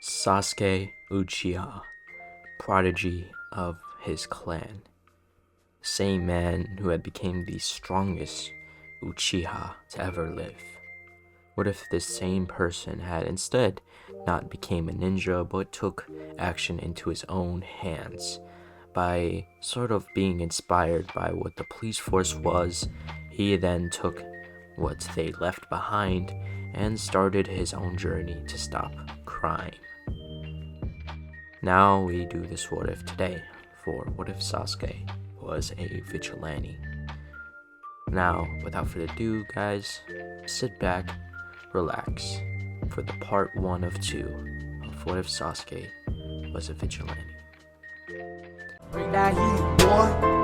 Sasuke Uchiha, prodigy of his clan. Same man who had become the strongest Uchiha to ever live. What if this same person had instead not became a ninja but took action into his own hands by sort of being inspired by what the police force was? He then took what they left behind and started his own journey to stop crime. Now we do this what if today for what if Sasuke was a vigilante. Now, without further ado, guys, sit back, relax for the part 1 of 2 of what if Sasuke was a vigilante. Bring that heat, boy.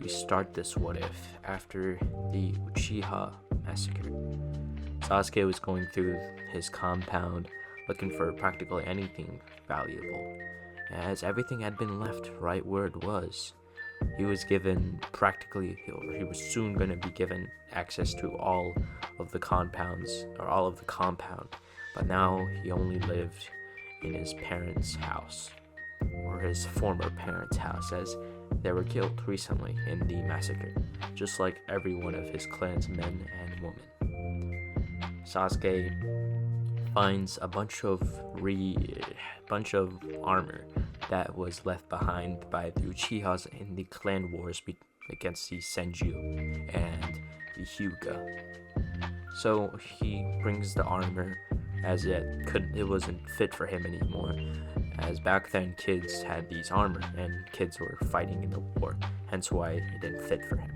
We start this what if after the Uchiha massacre. Sasuke was going through his compound looking for practically anything valuable, as everything had been left right where it was. He was given he was soon going to be given access to all of the compound, but now he only lived in his parents' house, or his former parents' house, as they were killed recently in the massacre, just like every one of his clan's men and women. Sasuke finds a bunch of armor that was left behind by the Uchihas in the clan wars against the Senju and the Hyuga. So he brings the armor, as it wasn't fit for him anymore, as back then kids had these armor and kids were fighting in the war, hence why it didn't fit for him.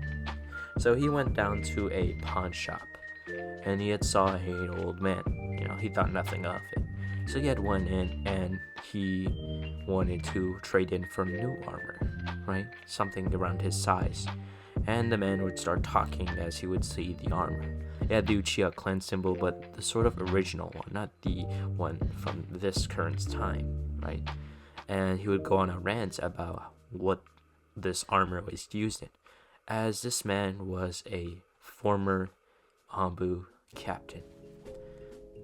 So he went down to a pawn shop and he had saw an old man. He thought nothing of it, so he had went in and he wanted to trade in for new armor, right? Something around his size. And the man would start talking as he would see the armor. It had the Uchiha clan symbol, but the sort of original one, not the one from this current time, right? And he would go on a rant about what this armor was used in, as this man was a former Ambu captain.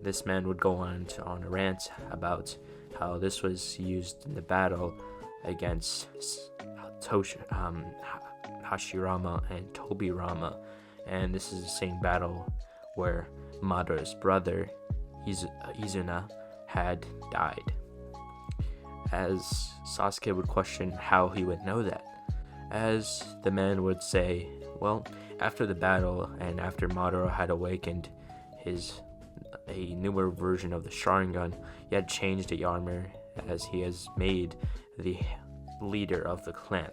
This man would go on a rant about how this was used in the battle against Hashirama and Tobirama, and this is the same battle where Madara's brother Izuna had died. As Sasuke would question how he would know that, as the man would say, well, after the battle and after Madara had awakened a newer version of the Sharingan, he had changed the armor as he has made the leader of the clan.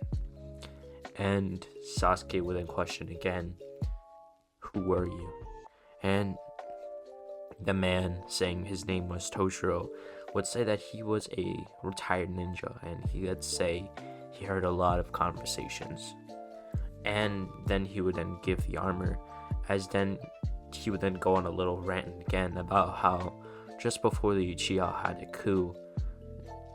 And Sasuke would then question again, who were you? And the man, saying his name was Toshiro, would say that he was a retired ninja, and he would say he heard a lot of conversations. And then he would then give the armor, as then he would then go on a little rant again about how just before the Uchiha had a coup,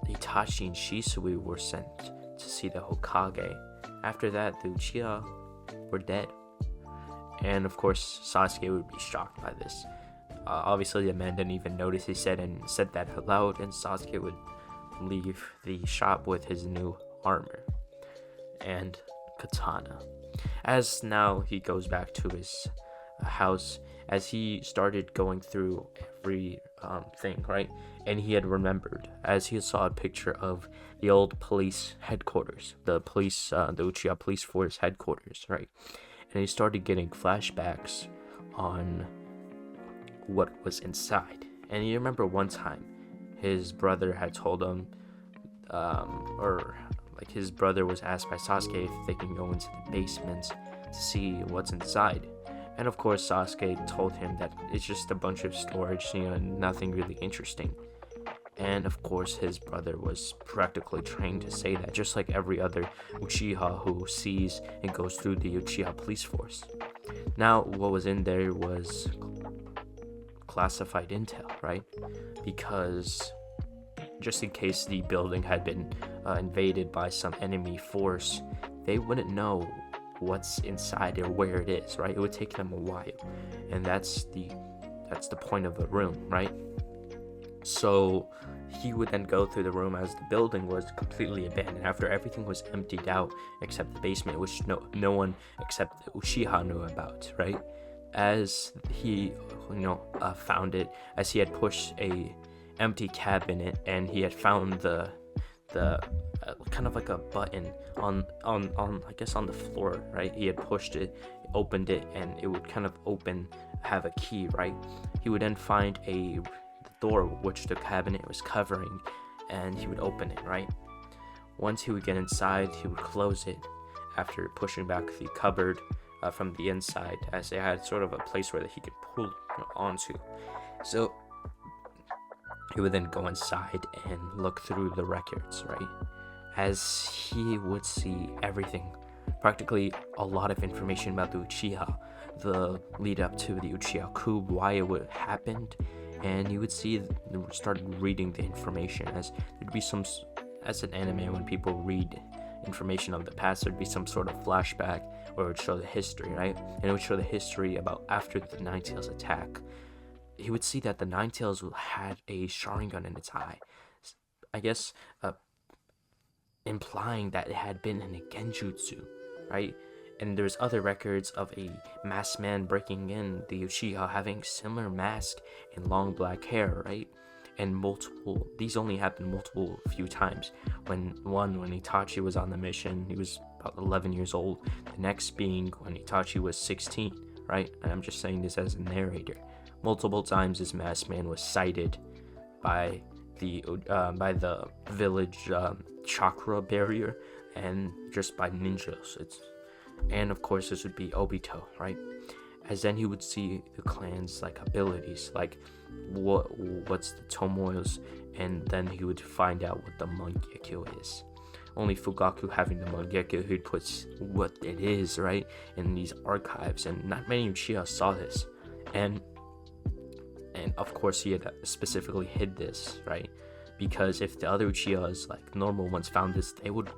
Itachi and Shisui were sent to see the Hokage. After that, the Uchiha were dead. And of course, Sasuke would be shocked by this. Obviously, the man didn't even notice he said that out loud, and Sasuke would leave the shop with his new armor and katana. As now he goes back to his house, as he started going through every thing, right? And he had remembered, as he saw a picture of the old police headquarters, the Uchiha police force headquarters, right? And he started getting flashbacks on what was inside. And you remember one time his brother had told him, his brother was asked by Sasuke if they can go into the basement to see what's inside. And of course, Sasuke told him that it's just a bunch of storage, nothing really interesting. And of course, his brother was practically trained to say that, just like every other Uchiha who sees and goes through the Uchiha police force. Now, what was in there was classified intel, right? Because just in case the building had been invaded by some enemy force, they wouldn't know what's inside or where it is, right? It would take them a while, and that's the point of the room, right? So he would then go through the room as the building was completely abandoned after everything was emptied out except the basement, which no one except Uchiha knew about, right? As he found it, as he had pushed a empty cabinet, and he had found the kind of like a button on I guess on the floor, right? He had pushed it, opened it, and it would kind of have a key, right? He would then find the door which the cabinet was covering, and he would open it, right? Once he would get inside, he would close it after pushing back the cupboard from the inside, as it had sort of a place where he could pull onto. So he would then go inside and look through the records, right? As he would see everything, practically a lot of information about the Uchiha, the lead up to the Uchiha coup, why it would happened, and you would start reading the information, as there'd be as an anime, when people read information of the past, there'd be some sort of flashback where it would show the history, right? And it would show the history about after the Ninetales attack. He would see that the Ninetales had a Sharingan in its eye, I guess implying that it had been in a genjutsu, right? And there's other records of a masked man breaking in the Uchiha, having similar mask and long black hair, right? And these only happened multiple few times. When Itachi was on the mission, he was about 11 years old. The next being when Itachi was 16, right? And I'm just saying this as a narrator. Multiple times this masked man was sighted by the village chakra barrier, and just by ninjas. And of course this would be Obito, right? As then he would see the clan's abilities, what's the Tomoyo's, and then he would find out what the Mangekyo is. Only Fugaku having the Mangekyo, he'd put what it is, right, in these archives, and not many Uchiha saw this. And of course he had specifically hid this, right? Because if the other Uchihas, normal ones, found this, they would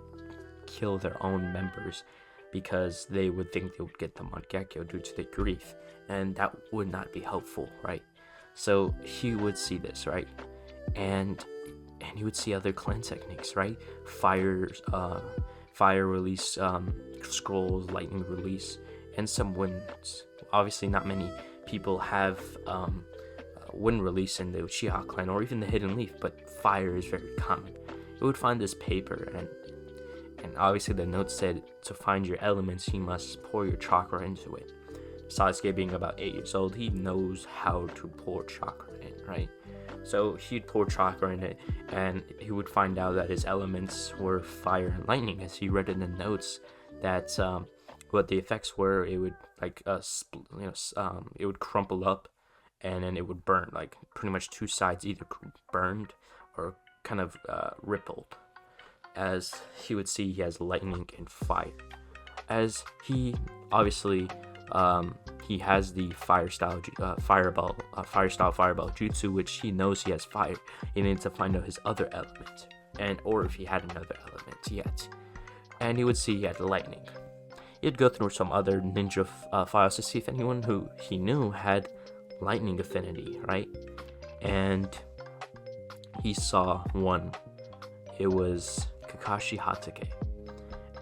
kill their own members, because they would think they would get the Mangekyo due to the grief, and that would not be helpful, right? So he would see this, right? And he would see other clan techniques, right? Fire release, scrolls, lightning release, and some winds. Obviously not many people have wind release in the Uchiha clan, or even the Hidden Leaf, but fire is very common. You would find this paper, and obviously the note said, to find your elements, you must pour your chakra into it. Sasuke being about 8 years old, he knows how to pour chakra in, right? So he'd pour chakra in it, and he would find out that his elements were fire and lightning, as he read in the notes that what the effects were. It would it would crumple up, and then it would burn, pretty much two sides either burned or kind of rippled. As he would see, he has lightning and fire. As he obviously he has the fireball jutsu, which he knows he has fire. He needs to find out his other element, or if he had another element yet. And he would see he had lightning. He'd go through some other ninja files to see if anyone who he knew had lightning affinity, right? And he saw one. It was Kakashi Hatake.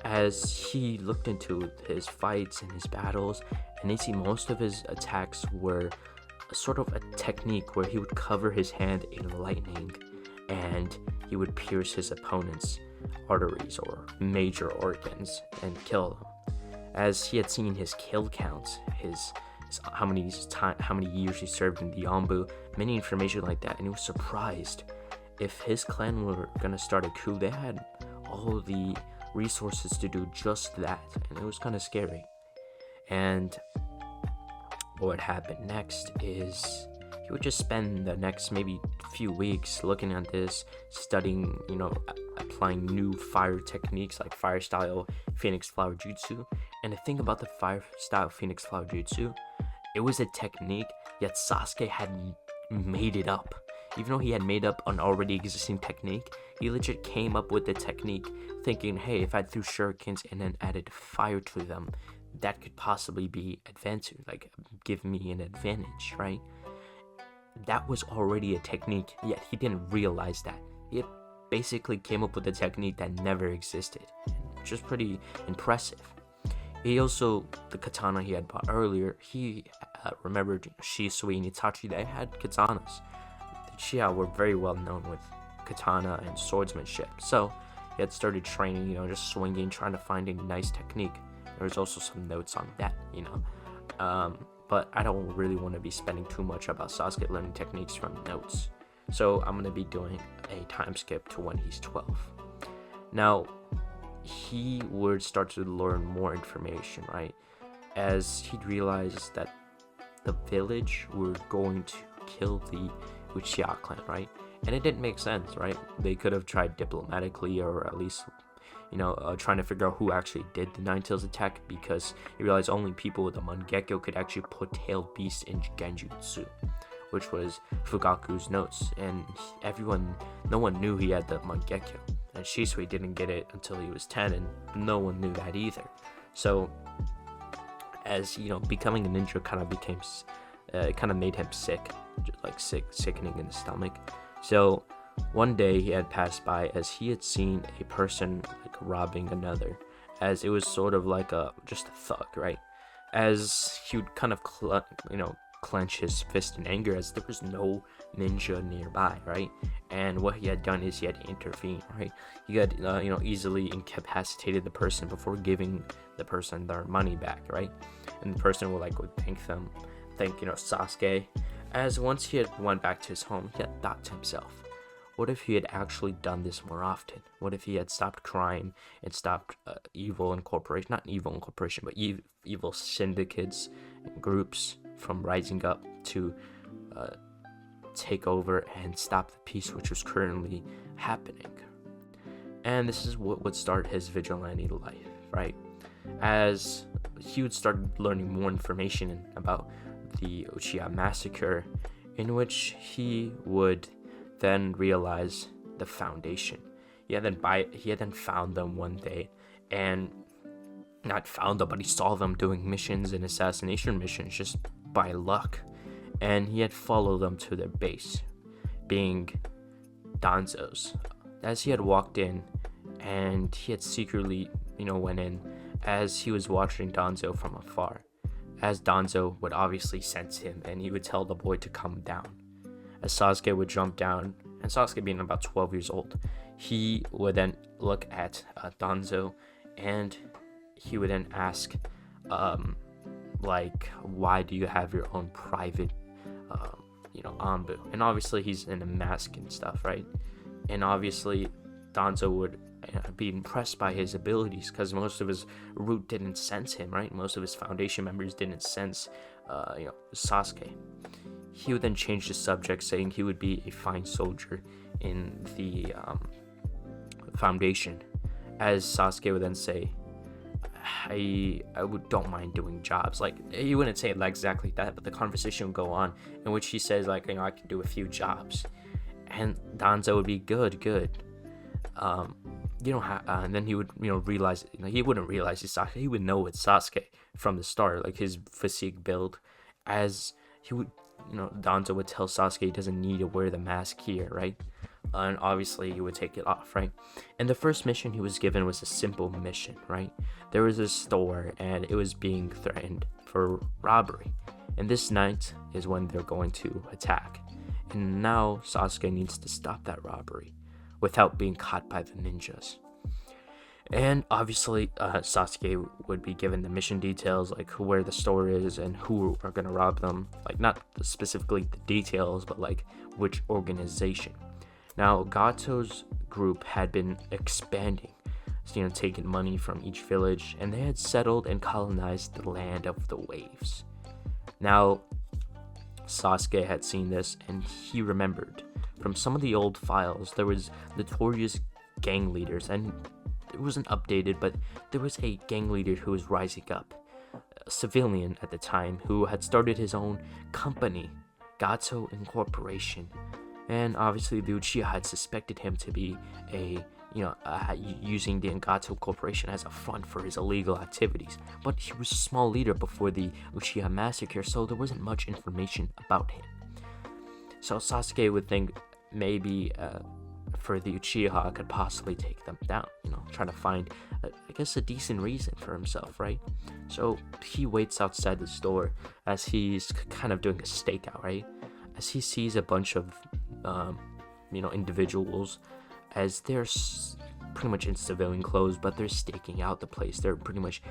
As he looked into his fights and his battles, and he see most of his attacks were sort of a technique where he would cover his hand in lightning, and he would pierce his opponent's arteries or major organs and kill them. As he had seen his kill counts, how many years he served in the Yonbu, many information like that, and he was surprised. If his clan were gonna start a coup, they had all the resources to do just that, and it was kind of scary. And what would happen next is he would just spend the next maybe few weeks looking at this, studying, applying new fire techniques like fire style Phoenix Flower Jutsu. And the thing about the fire style Phoenix Flower Jutsu, it was a technique, yet Sasuke had made it up. Even though he had made up an already existing technique, he legit came up with the technique thinking, hey, if I threw shurikens and then added fire to them, that could possibly be advantage, like give me an advantage, right? That was already a technique, yet he didn't realize that. He basically came up with a technique that never existed, which is pretty impressive. He also, the katana he had bought earlier, he remembered Shisui and Itachi, they had katanas. The Uchiha were very well known with katana and swordsmanship, so he had started training, just swinging, trying to find a nice technique. There's also some notes on that, but I don't really want to be spending too much about Sasuke learning techniques from notes. So I'm going to be doing a time skip to when he's 12. Now, he would start to learn more information, right? As he'd realize that the village were going to kill the Uchiha clan, right? And it didn't make sense, right? They could have tried diplomatically, or at least trying to figure out who actually did the Nine Tails attack, because he realized only people with a Mangekyo could actually put tailed beasts in Genjutsu, which was Fugaku's notes, and no one knew he had the Mangekyo, and Shisui didn't get it until he was 10, and no one knew that either. So, as becoming a ninja kind of made him sick, sickening in the stomach. So one day he had passed by as he had seen a person robbing another, as it was sort of like just a thug, right? As he would kind of clench his fist in anger, as there was no ninja nearby, right? And what he had done is he had intervened, right? He had easily incapacitated the person before giving the person their money back, right? And the person would thank Sasuke. As once he had went back to his home, he had thought to himself, what if he had actually done this more often? What if he had stopped crime and stopped evil syndicates and groups from rising up to take over and stop the peace which was currently happening? And this is what would start his vigilante life, right? As he would start learning more information about the Uchiha massacre, in which he would then realize the foundation. He had then found them one day, and not found them, but he saw them doing missions and assassination missions just by luck, and he had followed them to their base, being Danzo's. As he had walked in, and he had secretly, went in, as he was watching Danzo from afar, as Danzo would obviously sense him, and he would tell the boy to come down. As Sasuke would jump down, and Sasuke being about 12 years old, he would then look at Danzo, and he would then ask, why do you have your own private, Anbu? And obviously he's in a mask and stuff, right? And obviously Danzo would be impressed by his abilities, because most of his root didn't sense him, right? Most of his foundation members didn't sense, Sasuke. He would then change the subject, saying he would be a fine soldier in the foundation. As Sasuke would then say, I don't mind doing jobs. He wouldn't say it exactly that, but the conversation would go on, in which he says, I can do a few jobs. And Danzo would be good. And then he would, realize, he wouldn't realize it's Sasuke. He would know it's Sasuke from the start, his physique build, as he would, Danzo would tell Sasuke he doesn't need to wear the mask here, right? And obviously he would take it off, right? And the first mission he was given was a simple mission, right? There was a store, and it was being threatened for robbery. And this night is when they're going to attack. And now Sasuke needs to stop that robbery without being caught by the ninjas. And obviously Sasuke would be given the mission details, where the store is and who are going to rob them. Not specifically the details, but which organization. Now Gato's group had been expanding, taking money from each village, and they had settled and colonized the land of the waves. Now Sasuke had seen this, and he remembered from some of the old files there was notorious gang leaders, and it wasn't updated, but there was a gang leader who was rising up, a civilian at the time, who had started his own company Gato Incorporation. And obviously the Uchiha had suspected him to be using the Gato Corporation as a front for his illegal activities. But he was a small leader before the Uchiha massacre, so there wasn't much information about him. So Sasuke would think maybe for the Uchiha could possibly take them down, try to find, a decent reason for himself, right? So he waits outside the store as he's kind of doing a stakeout, right? As he sees a bunch of, individuals, as they're pretty much in civilian clothes, but they're staking out the place. They're pretty much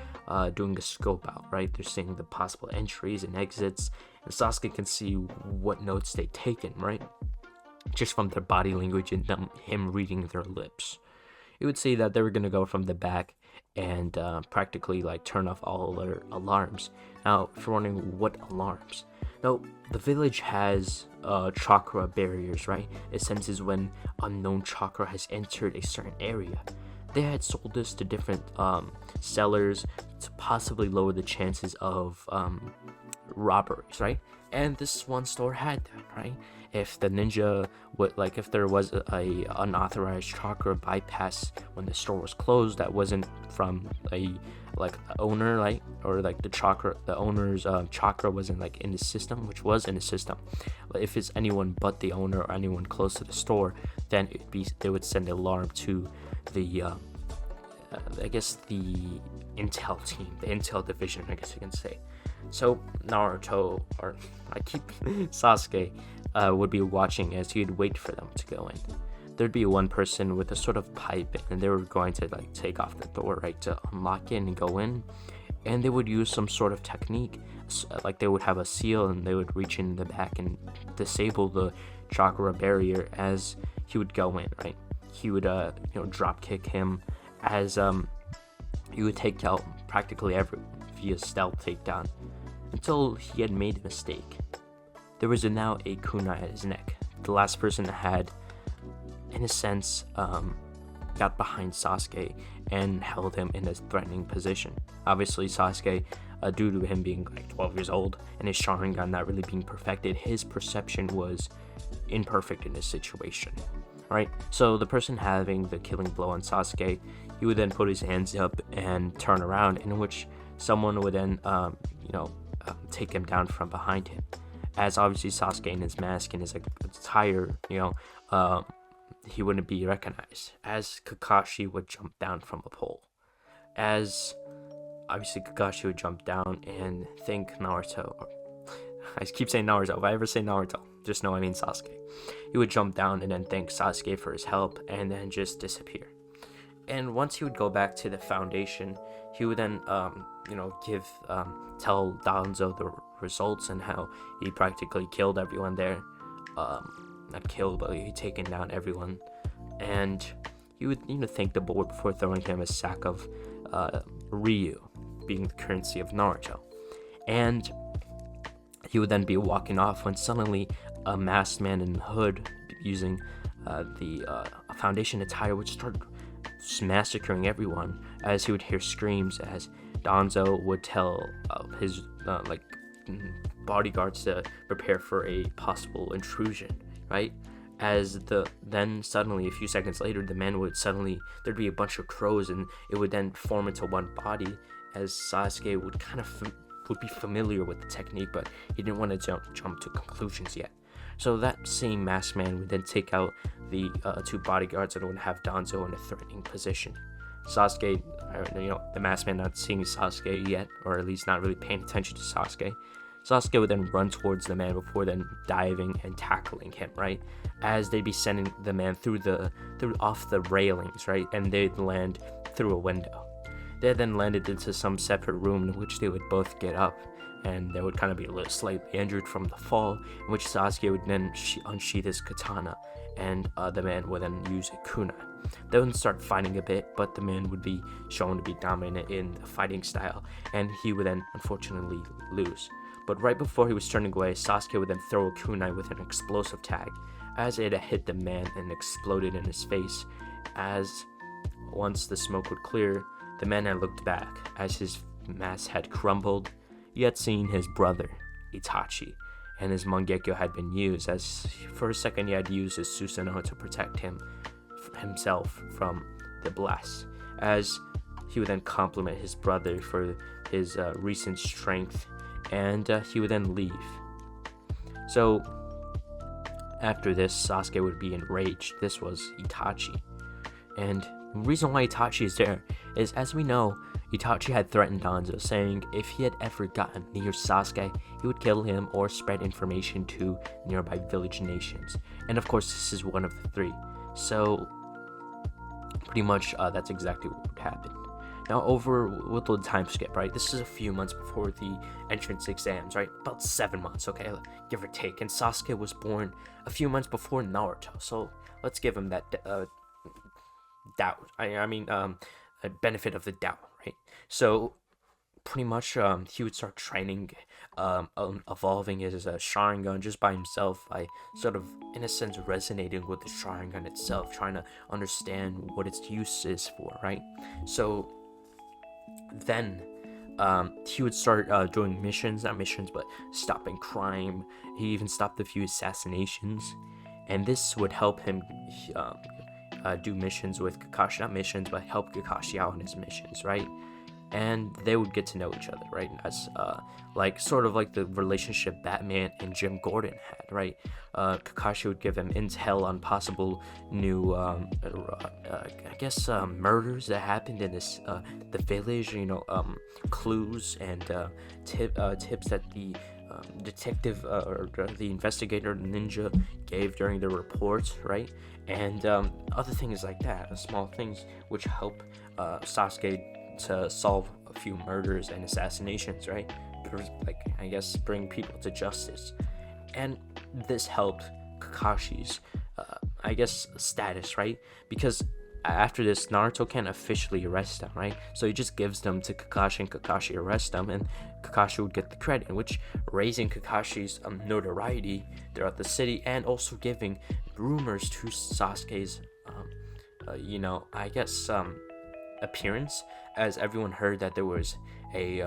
doing a scope out, right? They're seeing the possible entries and exits, and Sasuke can see what notes they've taken, right? Just from their body language and him reading their lips. You would see that they were going to go from the back and practically turn off all their alarms. Now, if you're wondering what alarms, now the village has chakra barriers, right? It senses when unknown chakra has entered a certain area. They had sold this to different sellers to possibly lower the chances of robberies, right? And this one store had that, right? If the ninja would, if there was a unauthorized chakra bypass when the store was closed, that wasn't from a owner, or the owner's chakra wasn't in the system, which was in the system. But if it's anyone but the owner or anyone close to the store, then they would send an alarm to the the intel team, the intel division, I guess you can say. So Naruto, or Sasuke, would be watching as he'd wait for them to go in. There'd be one person with a sort of pipe, and they were going to take off the door, right, to unlock it and go in. And they would use some sort of technique, they would have a seal, and they would reach in the back and disable the chakra barrier as he would go in, right? He would drop kick him as he would take out practically everyone via stealth takedown until he had made a mistake. There was now a kunai at his neck. The last person that had, in a sense, got behind Sasuke and held him in a threatening position. Obviously, Sasuke, due to him being 12 years old and his Sharingan not really being perfected, his perception was imperfect in this situation. Right? So the person having the killing blow on Sasuke, he would then put his hands up and turn around, in which someone would then, take him down from behind him. As obviously Sasuke in his mask and his attire, he wouldn't be recognized. As Kakashi would jump down from a pole. As obviously Kakashi would jump down and thank Naruto. I keep saying Naruto. If I ever say Naruto, just know I mean Sasuke. He would jump down and then thank Sasuke for his help and then just disappear. And once he would go back to the foundation, he would then, tell Danzo the results and how he practically killed everyone there. Not killed, but he taken down everyone. And he would, thank the board before throwing him a sack of Ryu, being the currency of Naruto. And he would then be walking off when suddenly a masked man in the hood using the foundation attire would start massacring everyone, as he would hear screams as Danzo would tell his bodyguards to prepare for a possible intrusion, right? Then suddenly a few seconds later, the man would there'd be a bunch of crows and it would then form into one body, as Sasuke would would be familiar with the technique, but he didn't want to jump to conclusions yet. So that same masked man would then take out the two bodyguards and would have Danzo in a threatening position. Sasuke, the masked man not seeing Sasuke yet, or at least not really paying attention to Sasuke. Sasuke would then run towards the man before then diving and tackling him, right? As they'd be sending the man through off the railings, right? And they'd land through a window. They then landed into some separate room in which they would both get up, and they would kind of be slightly injured from the fall, in which Sasuke would then unsheath his katana, and the man would then use a kunai. They would start fighting a bit, but the man would be shown to be dominant in the fighting style, and he would then unfortunately lose. But right before he was turning away, Sasuke would then throw a kunai with an explosive tag, as it hit the man and exploded in his face. As once the smoke would clear, the man had looked back, as his mask had crumbled. He had seen his brother, Itachi, and his Mangekyo had been used, as for a second he had used his Susanoo to protect himself from the blast, as he would then compliment his brother for his recent strength, and he would then leave. So after this, Sasuke would be enraged. This was Itachi, and the reason why Itachi is there is, as we know, Itachi had threatened Danzo, saying if he had ever gotten near Sasuke, he would kill him or spread information to nearby village nations. And of course, this is one of the three. So pretty much that's exactly what would happen. Now, over with the time skip, right? This is a few months before the entrance exams, right? About 7 months, okay, give or take. And Sasuke was born a few months before Naruto, so let's give him that doubt. A benefit of the doubt, right? So pretty much he would start training, evolving his Sharingan just by himself, by sort of, in a sense, resonating with the Sharingan itself, trying to understand what its use is for, right? So then he would start doing missions, not missions, but stopping crime. He even stopped a few assassinations, and this would help him do missions with Kakashi, not missions, but help Kakashi out on his missions, right? And they would get to know each other, right? As like sort of like the relationship Batman and Jim Gordon had, right? Kakashi would give him intel on possible new, murders that happened in this the village, clues and tips that the detective or the investigator ninja gave during the reports, right? And other things like that, small things which help Sasuke to solve a few murders and assassinations, right? Like, I guess, bring people to justice. And this helped Kakashi's status, right? Because after this, Naruto can't officially arrest him, right? So he just gives them to Kakashi, and Kakashi arrests them, and Kakashi would get the credit, which raising Kakashi's notoriety throughout the city, and also giving rumors to Sasuke's appearance, as everyone heard that there was a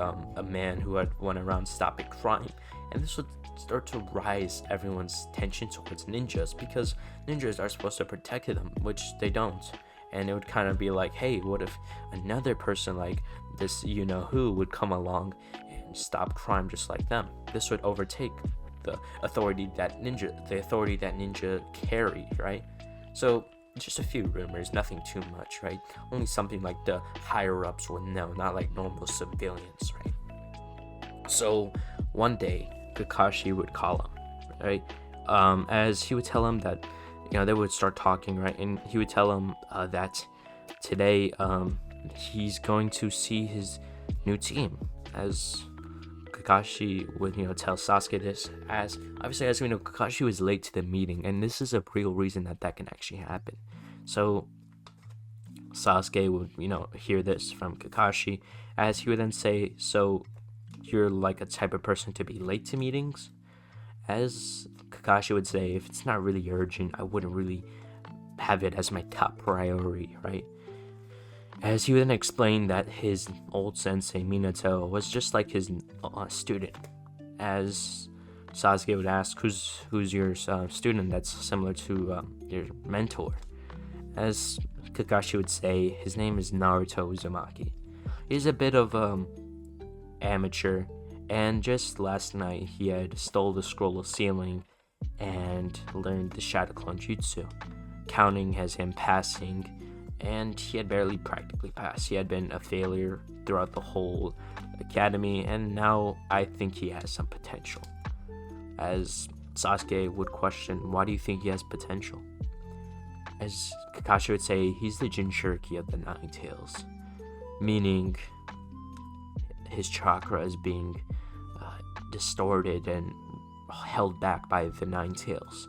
man who had went around stopping crime, and this would start to rise everyone's tension towards ninjas, because ninjas are supposed to protect them, which they don't. And it would kind of be like, hey, what if another person like this who would come along and stop crime just like them? This would overtake the authority that ninja carried, right? So just a few rumors, nothing too much, right? Only something like the higher ups would know, not like normal civilians, right? So one day Kakashi would call him, right? As he would tell him that they would start talking, right? And he would tell him that today he's going to see his new team. As Kakashi would tell Sasuke this, as obviously, as we know, Kakashi was late to the meeting, and this is a real reason that can actually happen. So Sasuke would hear this from Kakashi, as he would then say, so you're like a type of person to be late to meetings? As Kakashi would say, if it's not really urgent, I wouldn't really have it as my top priority, right? As he would then explain that his old sensei Minato was just like his student. As Sasuke would ask, who's your student that's similar to your mentor? As Kakashi would say, his name is Naruto Uzumaki. He's a bit of amateur, and just last night he had stole the scroll of sealing and learned the Shadow Clone Jutsu, counting as him passing, and he had barely practically passed. He had been a failure throughout the whole academy, and now I think he has some potential. As Sasuke would question, why do you think he has potential? As Kakashi would say, he's the Jinchuriki of the Nine Tails, meaning his chakra is being distorted and held back by the Nine Tails.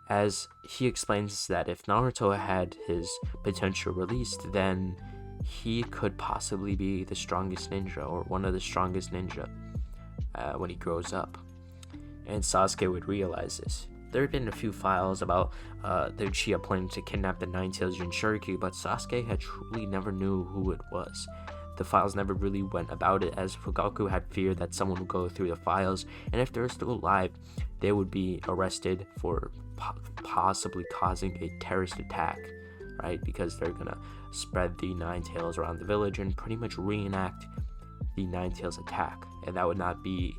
As he explains that if Naruto had his potential released, then he could possibly be the strongest ninja, or one of the strongest ninja, when he grows up. And Sasuke would realize this. There had been a few files about the Uchiha planning to kidnap the Nine Tails Jinchuriki, but Sasuke had truly never knew who it was. the files never really went about it, as Fugaku had feared that someone would go through the files, and if they're still alive, they would be arrested for possibly causing a terrorist attack, right? Because they're gonna spread the Nine Tails around the village and pretty much reenact the Nine Tails attack, and that would not be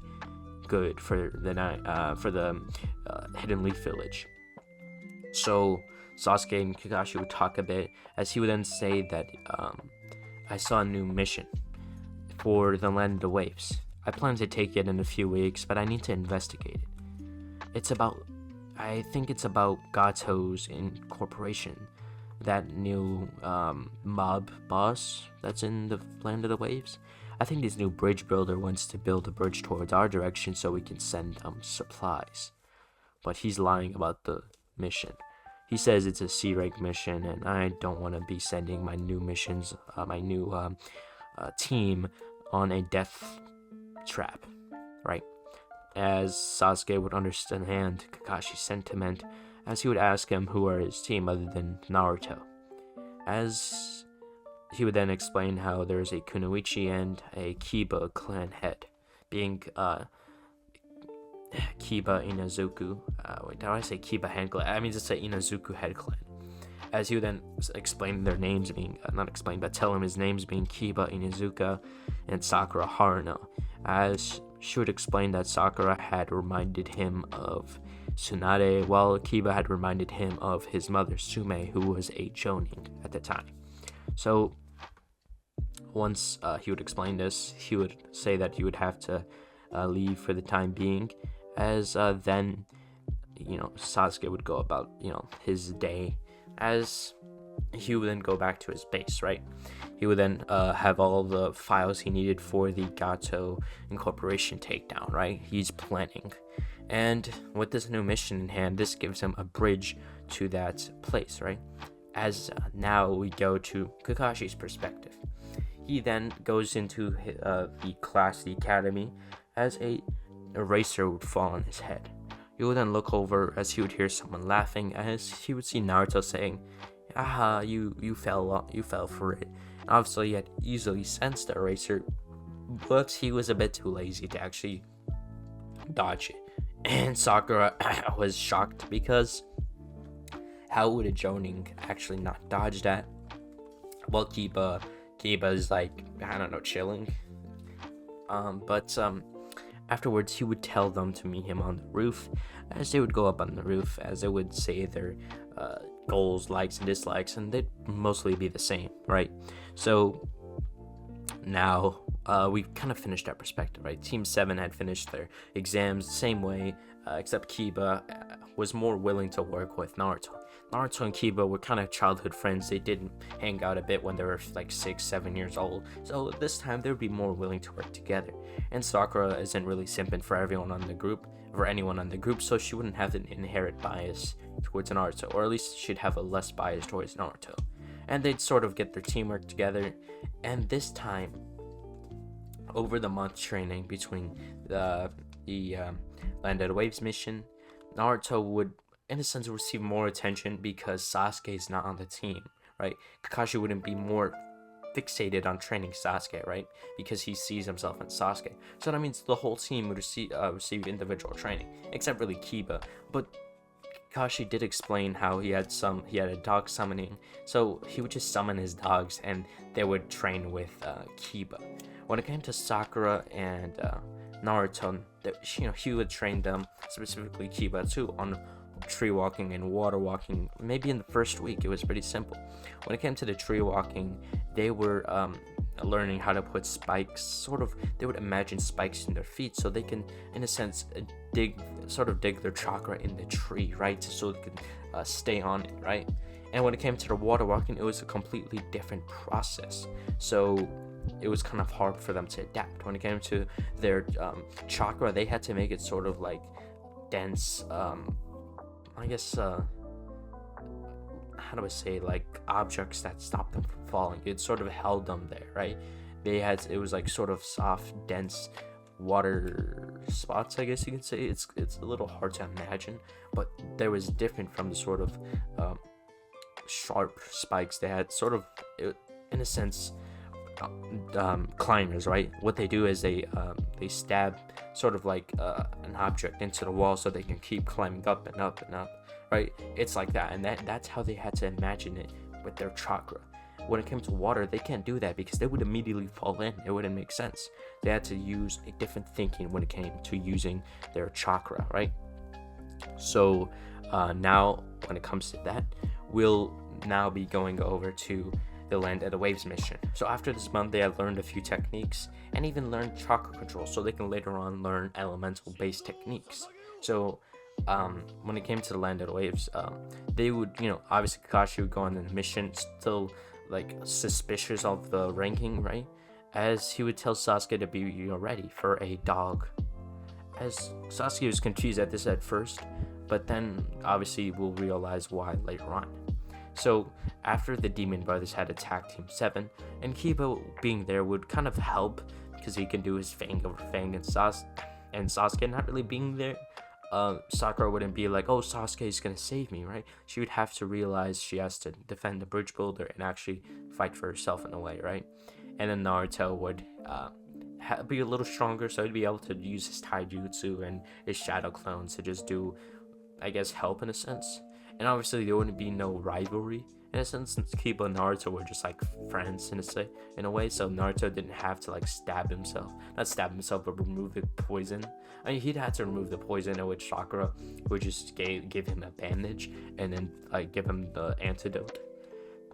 good for the Hidden Leaf Village. So Sasuke and Kakashi would talk a bit, as he would then say that I saw a new mission for the Land of the Waves. I plan to take it in a few weeks, but I need to investigate it. I think it's about Gato's incorporation, that new mob boss that's in the Land of the Waves. I think this new bridge builder wants to build a bridge towards our direction so we can send supplies. But he's lying about the mission. He says it's a C-rank mission, and I don't want to be sending my new missions, my new team on a death trap, right? As Sasuke would understand Kakashi's sentiment, as he would ask him who are his team other than Naruto. As he would then explain how there's a Kunoichi and a Kiba clan head, being Kiba Inazuku. Wait, did I say Kiba hand clan? I mean to say Inazuku head clan. As he would then explain their names being, not explain, but tell him his names being Kiba Inazuka and Sakura Haruno. As she would explain that Sakura had reminded him of Tsunade, while Kiba had reminded him of his mother Sume, who was a Jonin at the time. So once he would explain this, he would say that he would have to leave for the time being, as then Sasuke would go about his day, as he would then go back to his base, right? He would then have all the files he needed for the Gato incorporation takedown, right? He's planning, and with this new mission in hand, this gives him a bridge to that place, right? As now we go to Kakashi's perspective. He then goes into the class, the academy, as a eraser would fall on his head. He would then look over as he would hear someone laughing, as he would see Naruto saying, "Aha, you fell for it." And obviously, he had easily sensed the eraser, but he was a bit too lazy to actually dodge it. And Sakura was shocked, because how would a Jonin actually not dodge that? Well, Kiba's like, I don't know, chilling. But afterwards, he would tell them to meet him on the roof. As they would go up on the roof, as they would say their goals, likes, and dislikes, and they'd mostly be the same, right? So now we've kind of finished our perspective, right? Team 7 had finished their exams the same way, except Kiba was more willing to work with Naruto. Naruto and Kiba were kind of childhood friends. They did hang out a bit when they were like 6-7 years old, so this time they would be more willing to work together. And Sakura isn't really simping for anyone on the group, so she wouldn't have an inherent bias towards Naruto, or at least she'd have a less bias towards Naruto. And they'd sort of get their teamwork together. And this time, over the month training between the Land of the Waves mission, Naruto would, in a sense, receive more attention because Sasuke is not on the team, right? Kakashi wouldn't be more fixated on training Sasuke, right? Because he sees himself in Sasuke. So that means the whole team would receive individual training, except really Kiba. But Kakashi did explain how he had a dog summoning, so he would just summon his dogs and they would train with Kiba. When it came to Sakura and Naruto, he would train them, specifically Kiba too, on tree walking and water walking. Maybe in the first week it was pretty simple. When it came to the tree walking, they were learning how to put spikes, they would imagine spikes in their feet so they can, in a sense, dig their chakra in the tree, right? So they can stay on it, right? And when it came to the water walking, it was a completely different process. So it was kind of hard for them to adapt. When it came to their chakra, they had to make it sort of like dense, how do I say, like objects that stopped them from falling. It sort of held them there, right? It was like sort of soft, dense water spots, I guess you could say. It's a little hard to imagine, but there was different from the sort of sharp spikes they had. Sort of, in a sense, climbers, right? What they do is they stab sort of like an object into the wall so they can keep climbing up and up and up, right? It's like that, and that's how they had to imagine it with their chakra. When it came to water, they can't do that because they would immediately fall in. It wouldn't make sense. They had to use a different thinking when it came to using their chakra, right? So now when it comes to that, we'll now be going over to the Land of the Waves mission. So after this month, they had learned a few techniques and even learned chakra control, so they can later on learn elemental based techniques. So when it came to the Land of the Waves, they would, obviously Kakashi would go on the mission still like suspicious of the ranking, right? As he would tell Sasuke to be ready for a dog. As Sasuke was confused at this at first, but then obviously we'll realize why later on. So after the Demon Brothers had attacked Team 7, and Kiba being there would kind of help because he can do his Fang over Fang, and Sasuke not really being there, Sakura wouldn't be like, oh, Sasuke is gonna save me, right? She would have to realize she has to defend the bridge builder and actually fight for herself in a way, right? And then Naruto would be a little stronger, so he'd be able to use his taijutsu and his shadow clones to just do, I guess, help in a sense. And obviously there wouldn't be no rivalry in a sense, since Kiba and Naruto were just like friends in a way. So Naruto didn't have to like not stab himself, but remove the poison. I mean, he'd had to remove the poison, in which Sakura would just give him a bandage and then like give him the antidote.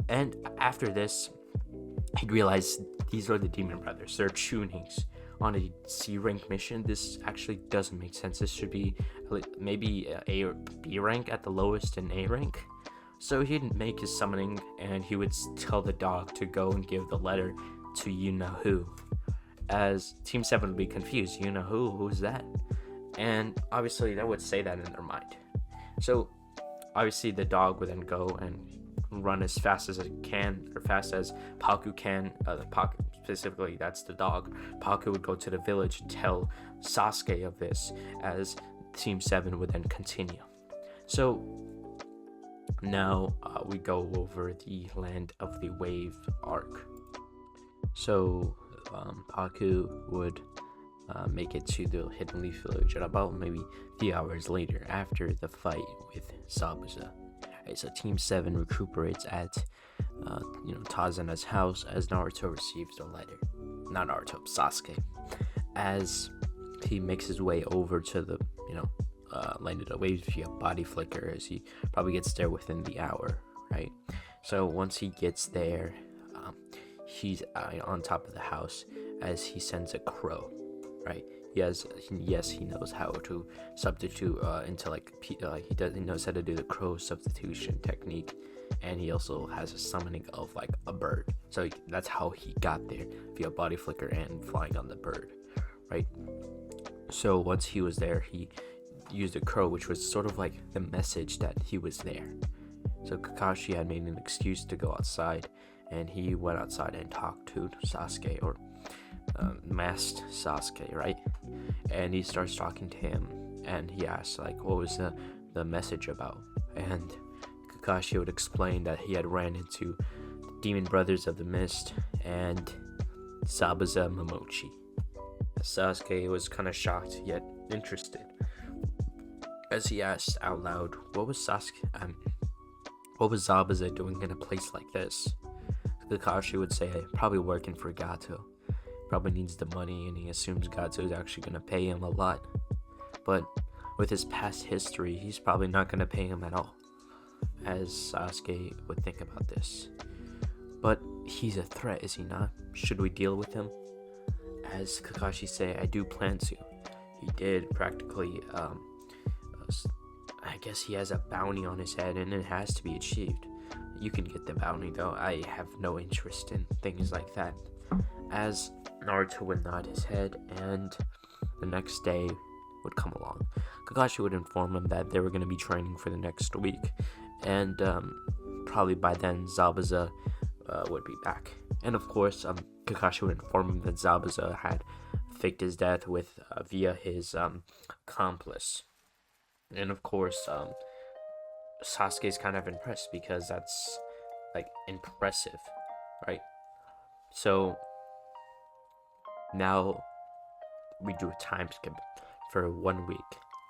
And after this, he'd realize these are the Demon Brothers. They're tunings on a C rank mission. This actually doesn't make sense. This should be maybe A or B rank at the lowest, and A rank. So he'd make his summoning, and he would tell the dog to go and give the letter to you-know-who. As Team 7 would be confused, you-know-who? Who's that? And obviously they would say that in their mind. So obviously the dog would then go and run as fast as it can, or fast as Paku can. Paku, specifically, that's the dog. Paku would go to the village and tell Sasuke of this, as Team 7 would then continue. So now we go over the Land of the Wave arc. So Paku would make it to the Hidden Leaf Village at about maybe a few hours later after the fight with Zabuza. Right, so Team 7 recuperates at Tazana's house as Naruto receives the letter. Not Naruto, Sasuke. As he makes his way over to the Land of the Waves via body flicker, as he probably gets there within the hour, right? So once he gets there, he's on top of the house as he sends a crow, right? Yes, he knows how to substitute into he knows how to do the crow substitution technique, and he also has a summoning of like a bird. So that's how he got there, via body flicker and flying on the bird, right? So once he was there, he used a crow, which was sort of like the message that he was there. So Kakashi had made an excuse to go outside, and he went outside and talked to Sasuke, or masked Sasuke, right? And he starts talking to him, and he asks like, what was the message about? And Kakashi would explain that he had ran into the Demon Brothers of the Mist and Zabuza Momochi. Sasuke was kind of shocked yet interested, as he asked out loud, what was Zabuza doing in a place like this? Kakashi would say, probably working for Gato. Probably needs the money, and he assumes Gato is actually going to pay him a lot. But with his past history, he's probably not going to pay him at all, as Sasuke would think about this. But he's a threat, is he not? Should we deal with him? As Kakashi say, I do plan to. He did practically, I guess he has a bounty on his head, and it has to be achieved. You can get the bounty though. I have no interest in things like that. As Naruto would nod his head, and the next day would come along. Kakashi would inform him that they were going to be training for the next week, and probably by then Zabuza would be back. And of course, Kakashi would inform him that Zabuza had faked his death via his accomplice. And of course, Sasuke's kind of impressed, because that's like impressive, right? So Now we do a time skip for 1 week,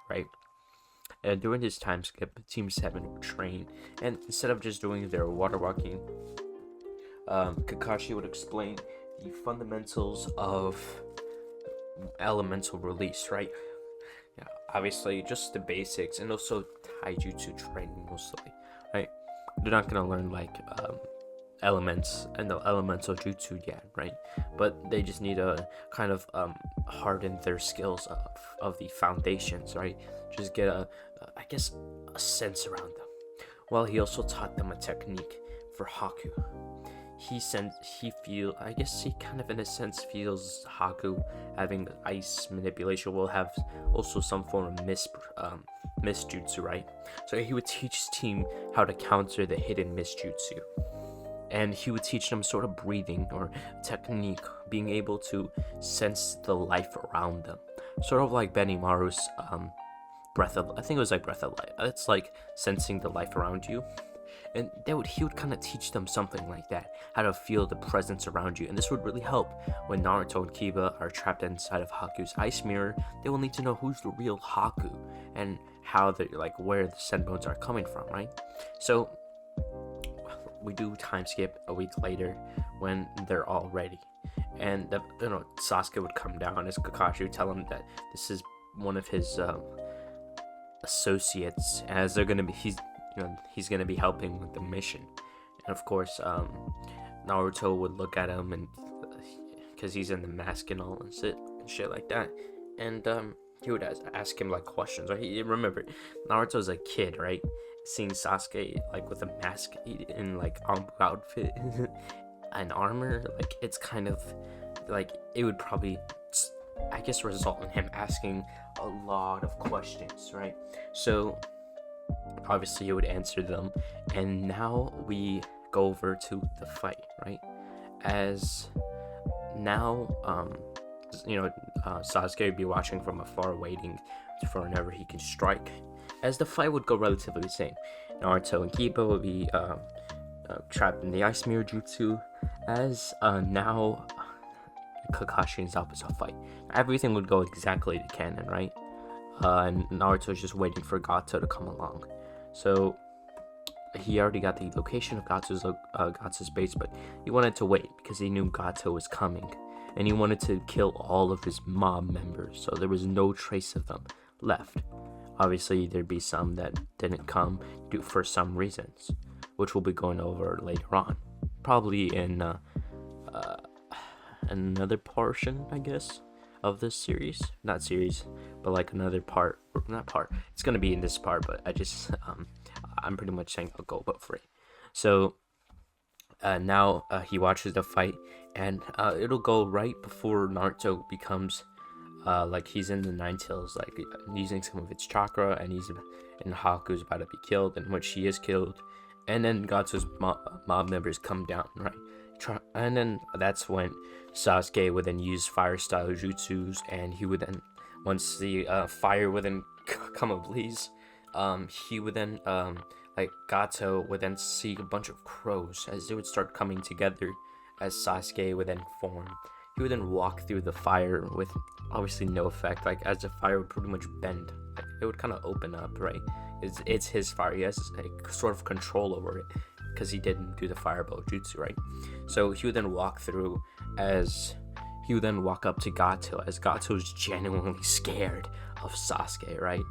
right? And during this time skip, Team 7 would train, and instead of just doing their water walking, Kakashi would explain the fundamentals of elemental release, right? Yeah, obviously just the basics, and also taijutsu training mostly, right? They're not gonna learn like elements and the elemental jutsu yet, right? But they just need to kind of harden their skills of the foundations, right? Just get a sense around them. Well, he also taught them a technique for Haku. He kind of in a sense feels Haku having ice manipulation will have also some form of misjutsu, right? So he would teach his team how to counter the hidden misjutsu. And he would teach them sort of breathing or technique, being able to sense the life around them. Sort of like Benimaru's breath of life. It's like sensing the life around you. And he would kind of teach them something like that, how to feel the presence around you. And this would really help when Naruto and Kiba are trapped inside of Haku's ice mirror. They will need to know who's the real Haku and how where the Senbons are coming from, right? So we do time skip a week later when they're all ready, and Sasuke would come down as Kakashi would tell him that this is one of his associates, as he's gonna be helping with the mission. And of course, Naruto would look at him, and because he's in the mask and all and shit like that, and he would ask him like questions. Right? Remember, Naruto's a kid, right? Seeing Sasuke like with a mask in like outfit and armor, like it's kind of like it would probably, I guess, result in him asking a lot of questions, right? So obviously he would answer them, and now we go over to the fight, right? As now Sasuke would be watching from afar, waiting for whenever he can strike. As the fight would go relatively the same, Naruto and Kiba would be trapped in the ice mirror jutsu. As now Kakashi and Zabuza fight, everything would go exactly to canon, right? And Naruto's just waiting for Gato to come along. So he already got the location of Gato's base, but he wanted to wait because he knew Gato was coming, and he wanted to kill all of his mob members, so there was no trace of them left. Obviously, there'd be some that didn't come for some reasons, which we'll be going over later on, probably in another portion, I guess, of this series. Not series, but like another part. Not part. It's gonna be in this part, but I'm pretty much saying I'll go but for it. So now he watches the fight, and it'll go right before Naruto becomes he's in the Nine Tails, like using some of its chakra, and Haku's about to be killed, in which he is killed, and then Gato's mob members come down, right? And then that's when Sasuke would then use fire style jutsus, and he would then, once the fire would then come ablaze, he would then Gato would then see a bunch of crows as they would start coming together, as Sasuke would then form. He would then walk through the fire with obviously no effect, like as the fire would pretty much bend, like it would kind of open up, right? It's his fire, he has a sort of control over it because he didn't do the fireball jutsu, right? So he would then walk through, as he would then walk up to Gato, as Gato's genuinely scared of Sasuke, right?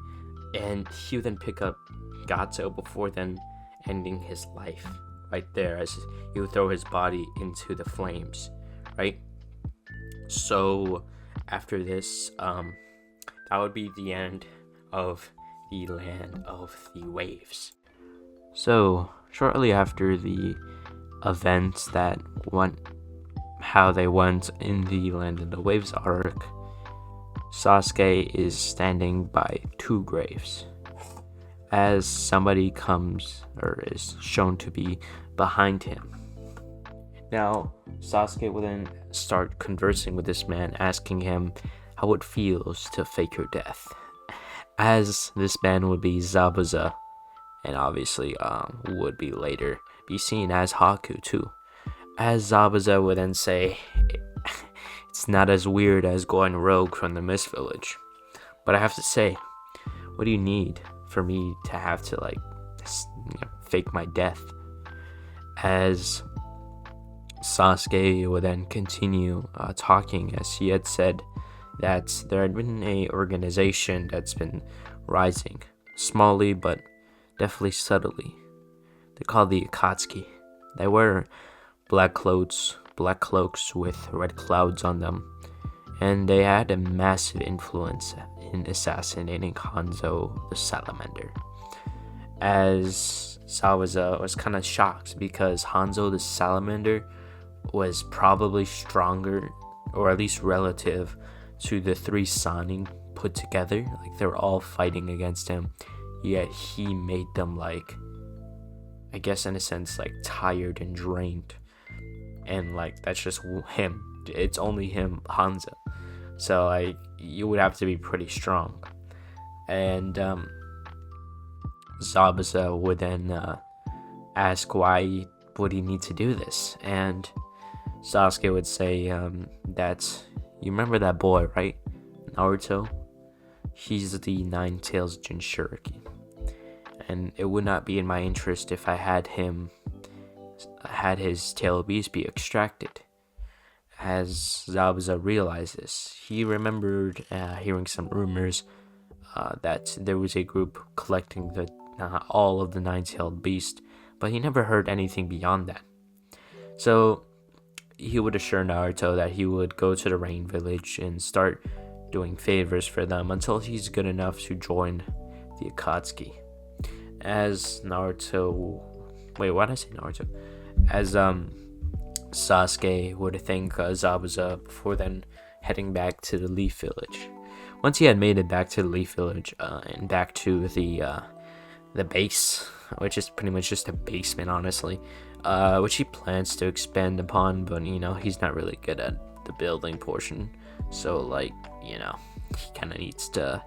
And he would then pick up Gato before then ending his life right there, as he would throw his body into the flames, right? So after this, that would be the end of the Land of the Waves. So shortly after the events that how they went in the Land of the Waves arc, Sasuke is standing by two graves, as somebody comes or is shown to be behind him. Now, Sasuke will then start conversing with this man, asking him how it feels to fake your death, as this man would be Zabuza, and obviously would be later be seen as Haku too. As Zabuza would then say, It's not as weird as going rogue from the Mist Village. But I have to say, what do you need for me to have to fake my death? As Sasuke would then continue talking, as he had said that there had been a organization that's been rising, smallly but definitely subtly. They're called the Akatsuki. They wear black cloaks with red clouds on them, and they had a massive influence in assassinating Hanzo the Salamander. As Zabuza was kind of shocked because Hanzo the Salamander was probably stronger, or at least relative to the 3 Sannin put together. Like, they were all fighting against him, yet he made them, I guess in a sense, tired and drained. And that's just him. It's only him, Hanzo. So you would have to be pretty strong. And Zabuza would then ask why would he need to do this, and Sasuke would say that, you remember that boy, right? Naruto? He's the 9 Tails Jinchuriki. And it would not be in my interest if I had his tail beast be extracted. As Zabuza realized this, he remembered hearing some rumors that there was a group collecting all of the 9-tailed beast, but he never heard anything beyond that. So he would assure Naruto that he would go to the Rain Village and start doing favors for them until he's good enough to join the Akatsuki. As Naruto... Wait, why did I say Naruto? As Sasuke would thank Zabuza before then heading back to the Leaf Village. Once he had made it back to the Leaf Village and back to the base, which is pretty much just a basement, honestly, which he plans to expand upon, but he's not really good at the building portion, so he kind of needs to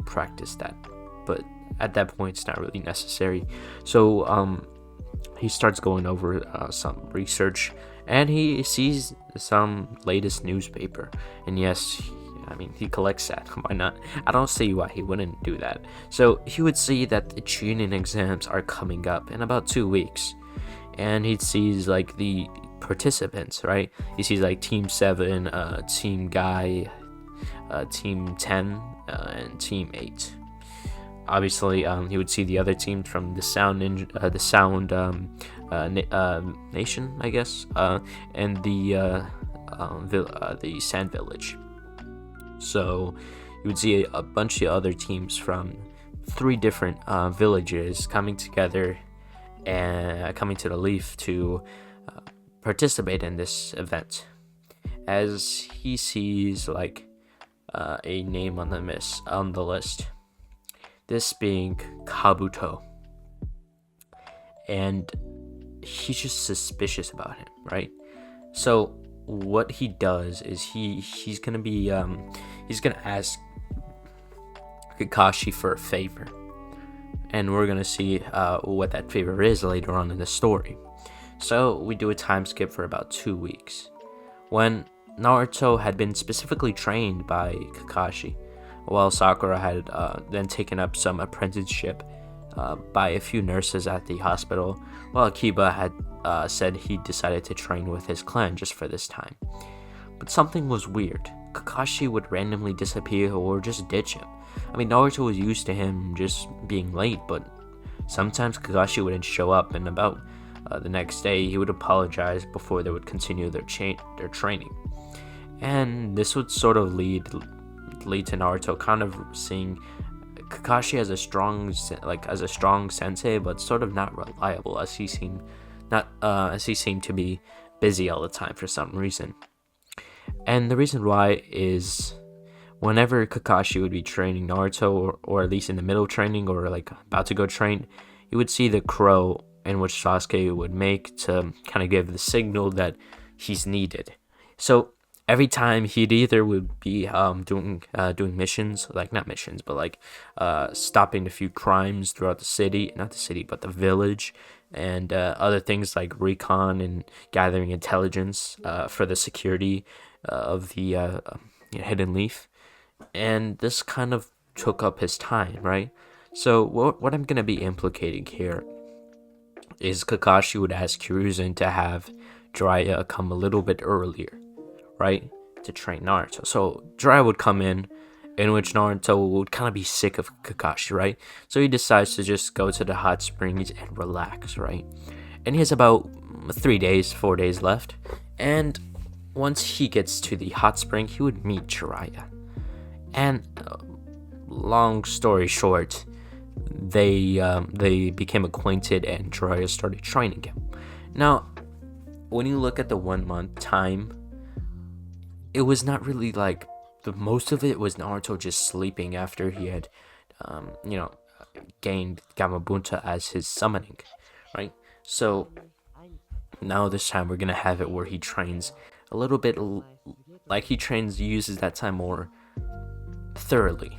practice that, but at that point it's not really necessary. So he starts going over some research, and he sees some latest newspaper, and yes, he collects that. Why not? I don't see why he wouldn't do that. So he would see that the Chunin exams are coming up in about 2 weeks, and he sees the participants, right? He sees Team 7, Team Guy, Team 10, and Team 8. Obviously, he would see the other teams from the Sound Nation, I guess, and the Sand Village. So you would see a bunch of other teams from 3 different villages coming together and coming to the Leaf to participate in this event. As he sees a name on the list, this being Kabuto, and he's just suspicious about him, right? So what he does is he's gonna ask Kakashi for a favor, and we're gonna see what that favor is later on in the story. So we do a time skip for about 2 weeks, when Naruto had been specifically trained by Kakashi, while Sakura had then taken up some apprenticeship by a few nurses at the hospital, while Akiba had said he decided to train with his clan just for this time. But something was weird. Kakashi would randomly disappear or just ditch him. Naruto was used to him just being late, but sometimes Kakashi wouldn't show up, and about the next day he would apologize before they would continue their training. And this would sort of lead to Naruto kind of seeing Kakashi as a strong sensei, but sort of not reliable, as he seemed to be busy all the time for some reason. And the reason why is whenever Kakashi would be training Naruto, or at least in the middle training, or about to go train, you would see the crow in which Sasuke would make to kind of give the signal that he's needed. So every time he'd either would be doing missions, not missions, but stopping a few crimes throughout the village, and other things like recon and gathering intelligence for the security of the Hidden Leaf. And this kind of took up his time, right? So what I'm going to be implicating here is Kakashi would ask Hiruzen to have Jiraiya come a little bit earlier, right, to train Naruto. So Jiraiya would come in which Naruto would kind of be sick of Kakashi, right? So he decides to just go to the hot springs and relax, right? And he has about 4 days left. And once he gets to the hot spring, he would meet Jiraiya. And long story short, they became acquainted, and Jiraiya started training him. Now, when you look at the 1 month time, it was not really like most of it was Naruto just sleeping after he had, gained Gamabunta as his summoning, right? So now this time we're gonna have it where he trains a little bit, uses that time more thoroughly.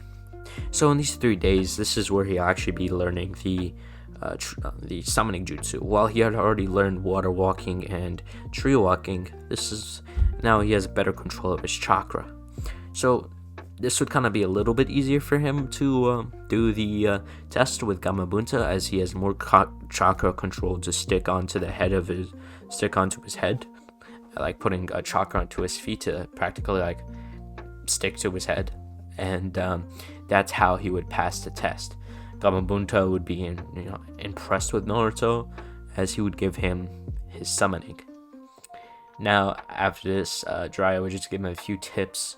So in these 3 days, this is where he'll actually be learning the summoning jutsu. While he had already learned water walking and tree walking, now he has better control of his chakra. So this would kind of be a little bit easier for him to do the test with Gamabunta, as he has more chakra control to stick onto his head, like putting a chakra onto his feet to practically like stick to his head, and that's how he would pass the test. Gamabunta would be impressed with Naruto, as he would give him his summoning. Now after this, Jiraiya would just give him a few tips.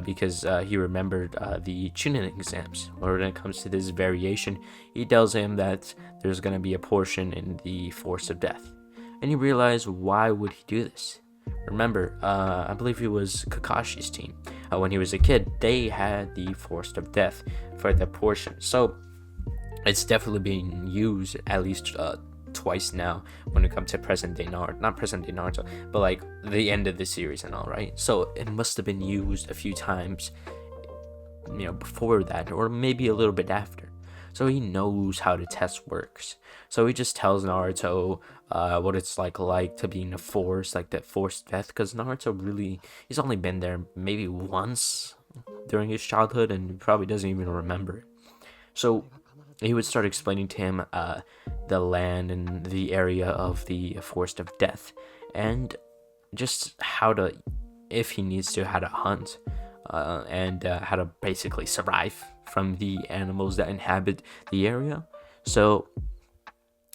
Because he remembered the Chunin exams. When it comes to this variation, he tells him that there's going to be a portion in the Force of Death. And you realize, why would he do this? Remember, I believe it was Kakashi's team. When he was a kid, they had the Force of Death for that portion. So it's definitely being used at least twice now when it comes to present day Naruto, not present day Naruto, but like the end of the series and all, right? So it must have been used a few times, before that, or maybe a little bit after. So he knows how the test works. So he just tells Naruto what it's like to be in the Force, like that Force Death, because Naruto he's only been there maybe once during his childhood, and he probably doesn't even remember it. So he would start explaining to him the land and the area of the Force of Death, and just if he needs to, how to hunt, and how to basically survive from the animals that inhabit the area. So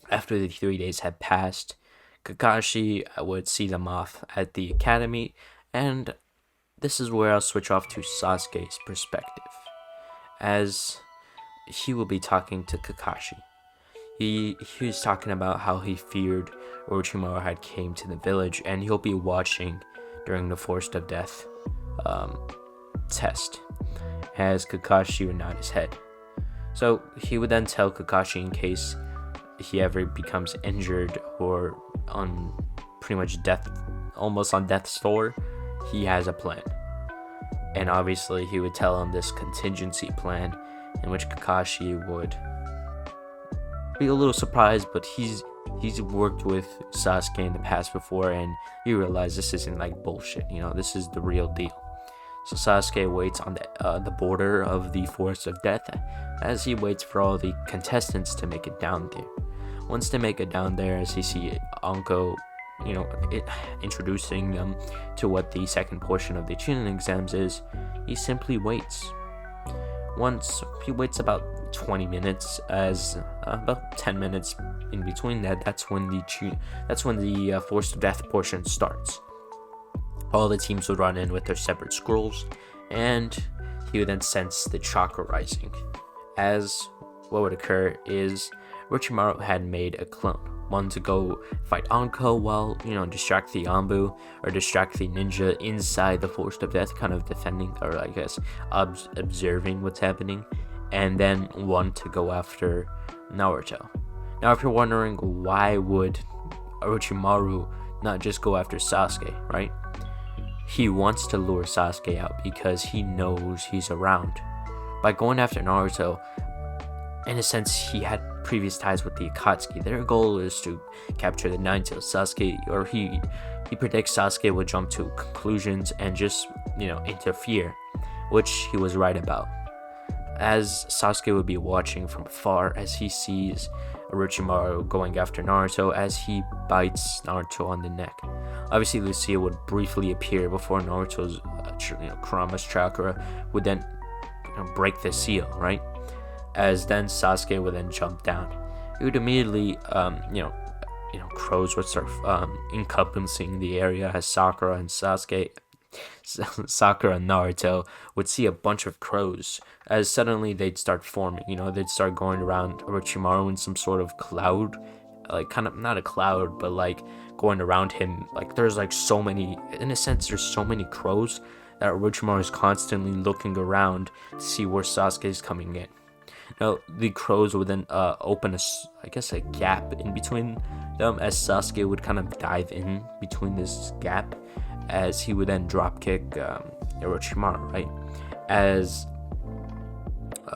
after the 3 days had passed, Kakashi would see them off at the academy, and this is where I'll switch off to Sasuke's perspective, as he will be talking to Kakashi. He was talking about how he feared Orochimaru had came to the village, and he'll be watching during the Force of Death test, as Kakashi would nod his head. So he would then tell Kakashi, in case he ever becomes injured or on pretty much almost on death's door, he has a plan. And obviously he would tell him this contingency plan, in which Kakashi would be a little surprised, but he's worked with Sasuke in the past before, and he realized this isn't like bullshit, this is the real deal. So Sasuke waits on the border of the Forest of Death, as he waits for all the contestants to make it down there. Once they make it down there, as he sees Anko, introducing them to what the second portion of the Chunin exams is, he simply waits. Once he waits about 20 minutes, as about 10 minutes in between that's when the Force of Death portion starts. All the teams would run in with their separate scrolls, and he would then sense the chakra rising. As what would occur is Orochimaru had made a clone, one to go fight Anko while, distract the Anbu, or distract the ninja inside the Force of Death, kind of defending, or I guess observing what's happening, and then one to go after Naruto. Now, if you're wondering, why would Orochimaru not just go after Sasuke, right? He wants to lure Sasuke out because he knows he's around. By going after Naruto, in a sense, he had previous ties with the Akatsuki. Their goal is to capture the Nine-Tails. Sasuke, or he predicts Sasuke would jump to conclusions and just, interfere, which he was right about. As Sasuke would be watching from afar as he sees Orochimaru going after Naruto as he bites Naruto on the neck. Obviously, Lucia would briefly appear before Naruto's Kurama's chakra would then break the seal, right? As then Sasuke would then jump down. He would immediately, crows would start encompassing the area as Sakura and Naruto would see a bunch of crows as suddenly they'd start forming. They'd start going around Orochimaru in some sort of cloud, like kind of not a cloud, but like going around him. Like there's like so many, in a sense, there's so many crows that Orochimaru is constantly looking around to see where Sasuke is coming in. Now the crows would then open a gap in between them as Sasuke would kind of dive in between this gap, as he would then dropkick Orochimaru, right? As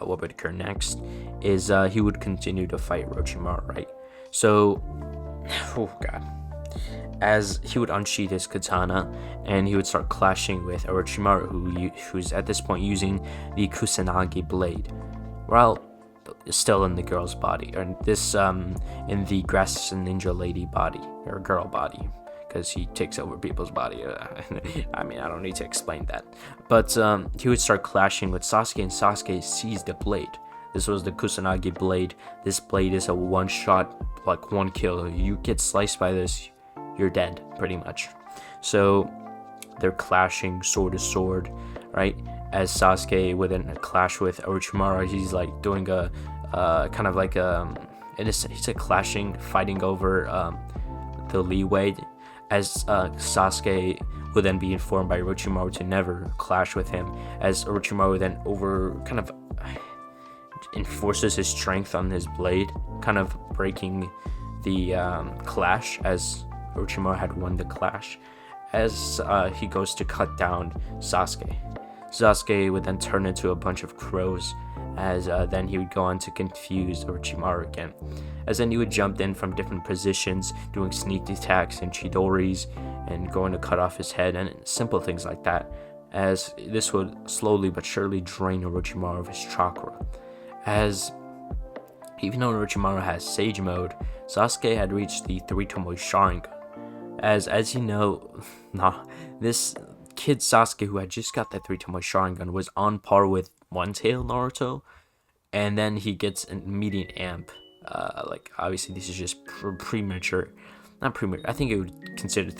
what would occur next is he would continue to fight Orochimaru, right? So, oh god. As he would unsheath his katana and he would start clashing with Orochimaru, who's at this point using the Kusanagi blade, while still in the girl's body, or this in the Grass Ninja lady body, or girl body, because he takes over people's body. I don't need to explain that. But he would start clashing with Sasuke, and Sasuke sees the blade. This was the Kusanagi blade. This blade is a one-shot, like one kill. You get sliced by this, you're dead, pretty much. So they're clashing sword to sword, right? As Sasuke would then clash with Orochimaru, he's like doing a kind of like he's like clashing, fighting over the leeway. As Sasuke would then be informed by Orochimaru to never clash with him, as Orochimaru then enforces his strength on his blade, kind of breaking the clash, as Orochimaru had won the clash. As he goes to cut down Sasuke would then turn into a bunch of crows, as then he would go on to confuse Orochimaru again. As then he would jump in from different positions, doing sneak attacks and Chidoris, and going to cut off his head, and simple things like that, as this would slowly but surely drain Orochimaru of his chakra. As even though Orochimaru has Sage Mode, Sasuke had reached the Three Tomoe Sharingan. As you know, this kid Sasuke, who had just got that Three Tomoe Sharingan, was on par with One-Tail Naruto, and then he gets an immediate amp. Obviously this is just premature. Not premature. I think it would consider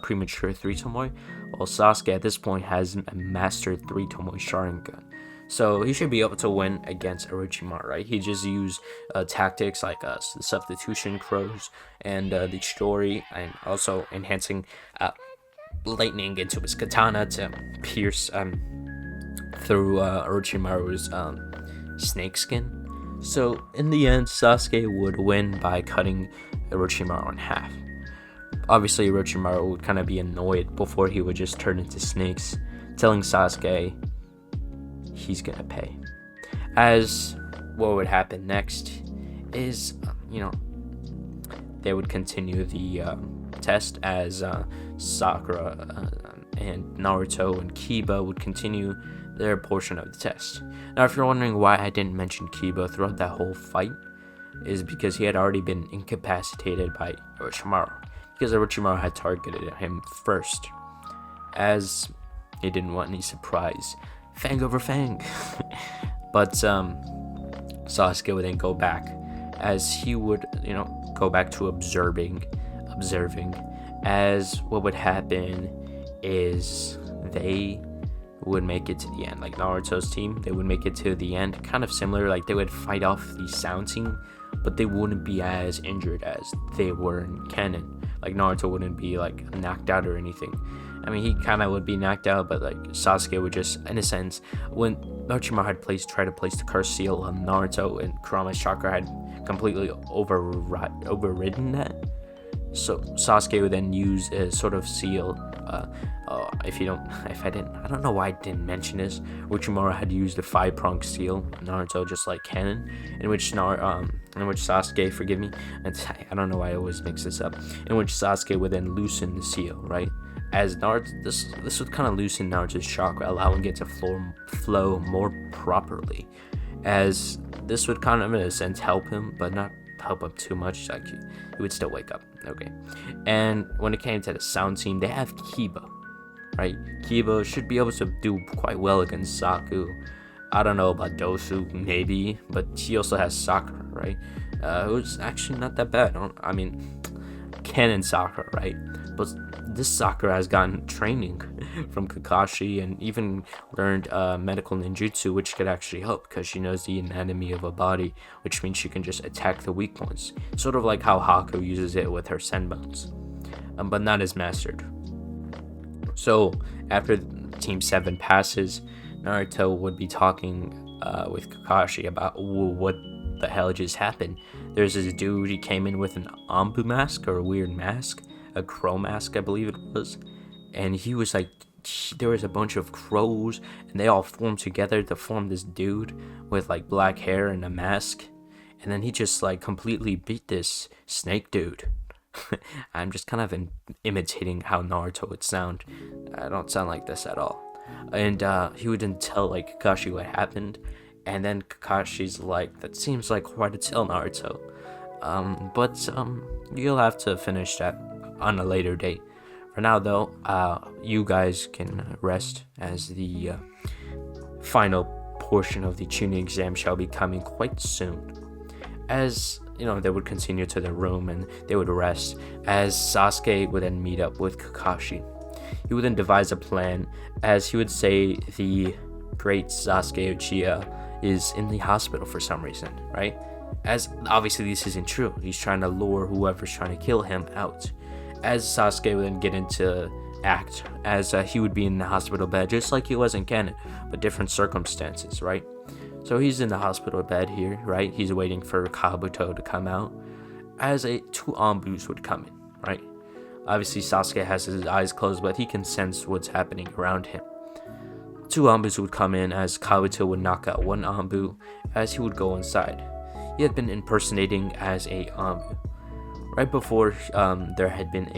premature Three Tomoe. Well, Sasuke at this point has a mastered Three Tomoe Sharingan, so he should be able to win against Orochimaru, right? He just used tactics like the substitution crows and the Chidori, and also enhancing lightning into his katana to pierce through Orochimaru's snake skin. So in the end, Sasuke would win by cutting Orochimaru in half. Obviously, Orochimaru would kind of be annoyed before he would just turn into snakes, telling Sasuke he's gonna pay. As what would happen next is, they would continue the test, as Sakura and Naruto and Kiba would continue their portion of the test. Now, if you're wondering why I didn't mention Kiba throughout that whole fight, is because he had already been incapacitated by Orochimaru, because Orochimaru had targeted him first, as he didn't want any surprise. Fang over Fang. But Sasuke would then go back, as he would, go back to observing, as what would happen is they would make it to the end. Like Naruto's team, they would make it to the end, kind of similar, like they would fight off the Sound Team, but they wouldn't be as injured as they were in canon. Like Naruto wouldn't be like knocked out or anything. I mean, he kind of would be knocked out, but like Sasuke would just, in a sense, when Orochimaru had tried to place the curse seal on Naruto, and Kurama's chakra had completely overridden that. So Sasuke would then use a sort of seal, I don't know why I didn't mention this. Orochimaru had used the 5-pronged seal, Naruto, just like canon, in which Sasuke, forgive me, I don't know why I always mix this up, in which Sasuke would then loosen the seal, right? As Naruto, this would kind of loosen Naruto's chakra, allowing it to flow more properly, as this would kind of, in a sense, help him, but not help him too much. Like, he would still wake up, okay? And when it came to the sound team, they have Kiba, right? Kiba should be able to do quite well against Saku. I don't know about Dosu, maybe, but he also has Sakura, right? It was actually not that bad. I mean, canon Sakura, right? But this Sakura has gotten training from Kakashi and even learned medical ninjutsu, which could actually help because she knows the anatomy of a body, which means she can just attack the weak points. Sort of like how Haku uses it with her Senbons, but not as mastered. So after Team 7 passes, Naruto would be talking with Kakashi about what the hell just happened. There's this dude, he came in with an Anbu mask, or a weird mask, a crow mask I believe it was, and he was like, there was a bunch of crows and they all formed together to form this dude with like black hair and a mask, and then he just like completely beat this snake dude. I'm just kind of imitating how Naruto would sound. I don't sound like this at all. And he would then tell like Kakashi what happened, and then Kakashi's like, that seems like hard to tell, Naruto. But you'll have to finish that on a later date. For now though, you guys can rest, as the final portion of the tuning exam shall be coming quite soon. As you know, they would continue to their room and they would rest, as Sasuke would then meet up with Kakashi. He would then devise a plan, as he would say the great Sasuke Uchiha is in the hospital for some reason, right? As obviously this isn't true. He's trying to lure whoever's trying to kill him out. As Sasuke would then get into act, as he would be in the hospital bed just like he was in canon, but different circumstances, right? So he's in the hospital bed here, right? He's waiting for Kabuto to come out, as 2 Anbus would come in, right? Obviously Sasuke has his eyes closed, but he can sense what's happening around him. 2 Anbus would come in, as Kabuto would knock out 1 Anbu, as he would go inside. He had been impersonating as a Anbu. Right before there had been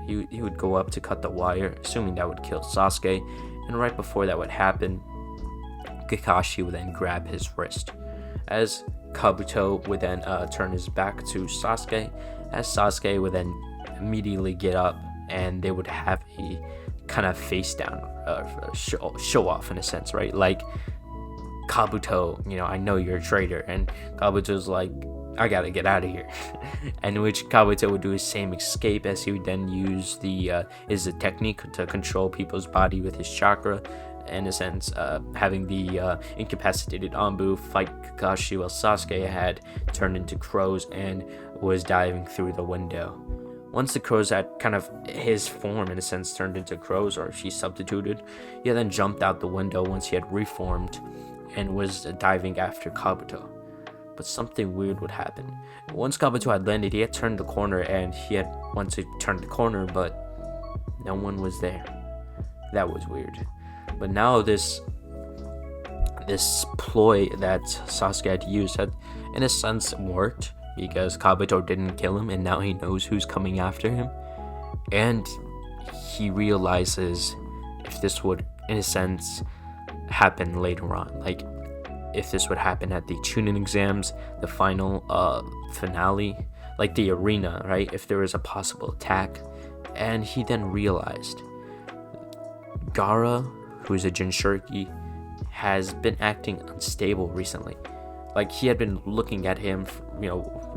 he would go up to cut the wire, assuming that would kill Sasuke, and right before that would happen, Kakashi would then grab his wrist, as Kabuto would then turn his back to Sasuke, as Sasuke would then immediately get up, and they would have a kind of face down show off in a sense, right? Like, Kabuto, I know you're a traitor, and Kabuto's like, I gotta get out of here. And which Kabuto would do his same escape, as he would then use the technique to control people's body with his chakra, in a sense, having the incapacitated Anbu fight Kakashi while Sasuke had turned into crows and was diving through the window. Once the crows had kind of his form, in a sense, turned into crows, or she substituted, he then jumped out the window once he had reformed and was diving after Kabuto. But something weird would happen. Once Kabuto had landed, he had turned the corner, and he had once he turned the corner, but no one was there. That was weird. But now this ploy that Sasuke had used had, in a sense, worked, because Kabuto didn't kill him, and now he knows who's coming after him. And he realizes if this would, in a sense, happen later on, like if this would happen at the Chunin exams, the final finale, like the arena, right? If there was a possible attack. And he then realized Gaara, who is a Jinchuriki, has been acting unstable recently. Like, he had been looking at him,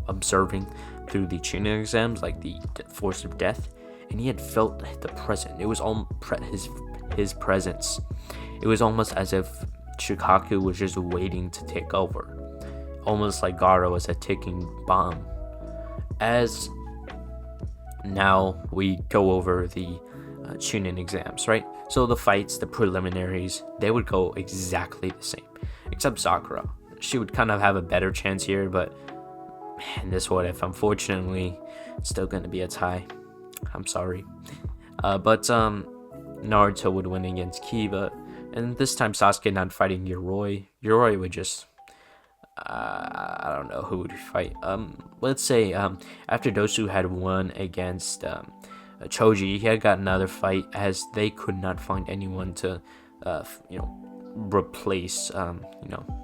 observing through the Chunin exams, like the force of death, and he had felt the presence. It was all his presence. It was almost as if Shukaku was just waiting to take over, almost like Gaara was a ticking bomb. As now we go over the Chunin exams, right? So the fights, the preliminaries, they would go exactly the same, except Sakura. She would kind of have a better chance here, but man, this what if, unfortunately, it's still going to be a tie. I'm sorry. But Naruto would win against Kiba, and this time Sasuke not fighting Yoroi. Yoroi would just I don't know who would fight. Let's say after Dosu had won against Choji, he had got another fight as they could not find anyone to replace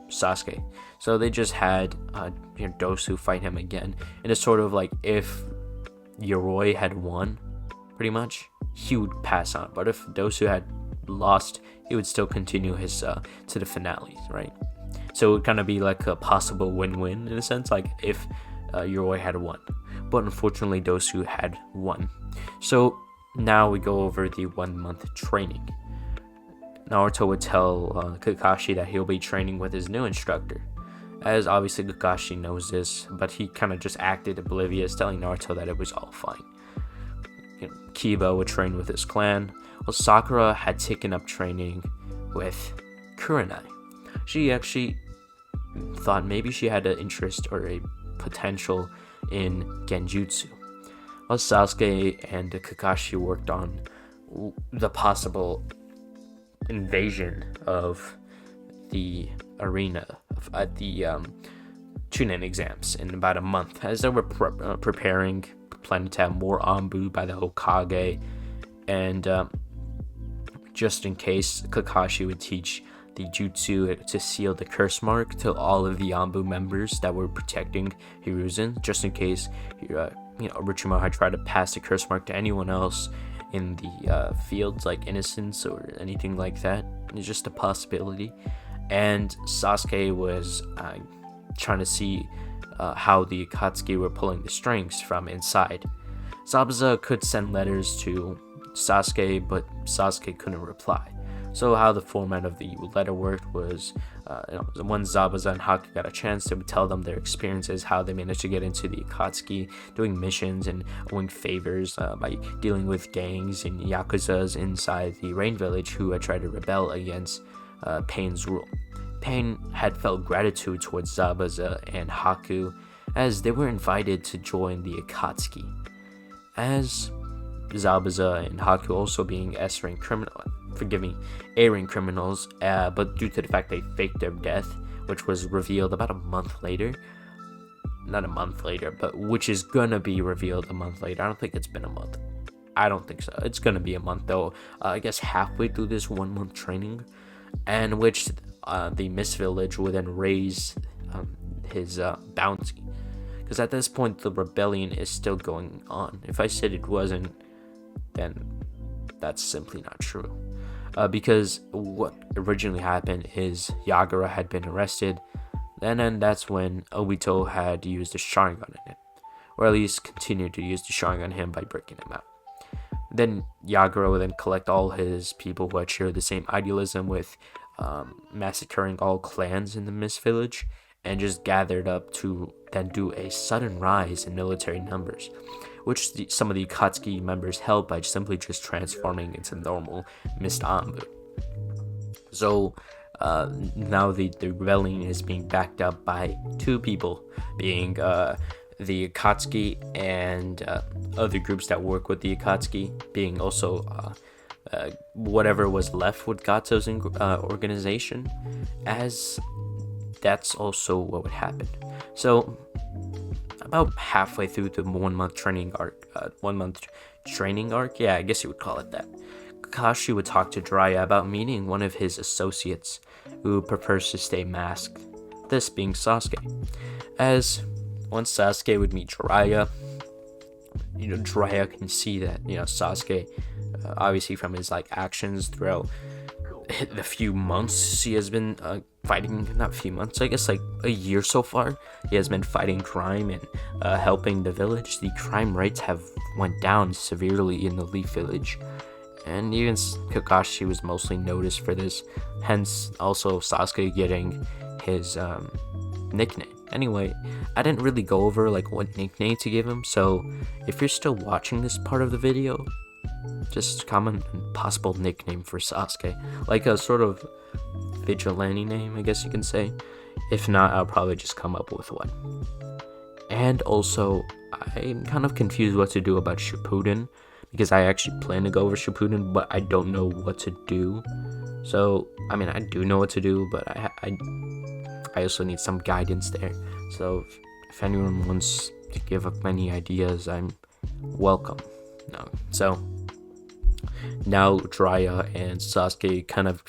Sasuke. So they just had Dosu fight him again. And it's sort of like if Yoroi had won, pretty much, he would pass on. But if Dosu had lost, he would still continue his to the finales, right? So it would kind of be like a possible win-win in a sense, like if Yoroi had won. But unfortunately, Dosu had won. So now we go over the 1 month training. Naruto would tell Kakashi that he'll be training with his new instructor, as obviously Kakashi knows this, but he kind of just acted oblivious, telling Naruto that it was all fine. Kiba would train with his clan, while Sakura had taken up training with Kurenai. She actually thought maybe she had an interest or a potential in Genjutsu, while Sasuke and Kakashi worked on the possible invasion of the arena at the Chunin exams in about a month, as they were preparing, planning to have more Anbu by the Hokage, and just in case, Kakashi would teach the jutsu to seal the curse mark to all of the Anbu members that were protecting Hiruzen, just in case Orochimaru had tried to pass the curse mark to anyone else in the fields, like innocence or anything like that. It's just a possibility. And Sasuke was trying to see how the Akatsuki were pulling the strings from inside. Zabuza could send letters to Sasuke, but Sasuke couldn't reply. So how the format of the letter worked was, when Zabuza and Haku got a chance, they would tell them their experiences, how they managed to get into the Akatsuki, doing missions and owing favors by dealing with gangs and Yakuzas inside the Rain Village who had tried to rebel against Pain's rule. Pain had felt gratitude towards Zabuza and Haku as they were invited to join the Akatsuki. As Zabuza and Haku also being S-rank criminals, but due to the fact they faked their death, which was revealed about a month later. Not a month later, but which is gonna be revealed a month later. I don't think it's been a month. I don't think so. It's gonna be a month though. I guess halfway through this 1 month training, and which the Mist Village would then raise his bounty. Because at this point, the rebellion is still going on. If I said it wasn't, then that's simply not true. Because what originally happened is Yagura had been arrested, and then that's when Obito had used the Sharingan on him, or at least continued to use the Sharingan on him by breaking him out. Then Yagura would then collect all his people who had shared the same idealism with massacring all clans in the Mist Village, and just gathered up to then do a sudden rise in military numbers, which some of the Akatsuki members held by simply just transforming into normal Mist Anbu. So now the rebellion is being backed up by two people, being the Akatsuki and other groups that work with the Akatsuki, being also whatever was left with Gato's organization, as that's also what would happen. So about halfway through the 1 month training arc, yeah, I guess you would call it that, Kakashi would talk to Jiraiya about meeting one of his associates who prefers to stay masked, this being Sasuke. As once Sasuke would meet Jiraiya, Jiraiya can see that, Sasuke, obviously from his actions throughout the few months he has been fighting, not few months, I guess a year so far, he has been fighting crime and helping the village. The crime rates have went down severely in the Leaf Village, and even Kakashi was mostly noticed for this, hence also Sasuke getting his nickname. Anyway, I didn't really go over what nickname to give him, so if you're still watching this part of the video, just comment a possible nickname for Sasuke, like a sort of vigilante name, I guess you can say. If not, I'll probably just come up with one. And also, I'm kind of confused what to do about Shippuden, because I actually plan to go over Shippuden, but I don't know what to do. So I mean, I do know what to do, but I also need some guidance there. So if anyone wants to give up any ideas, I'm welcome. No, so now Jiraiya and Sasuke kind of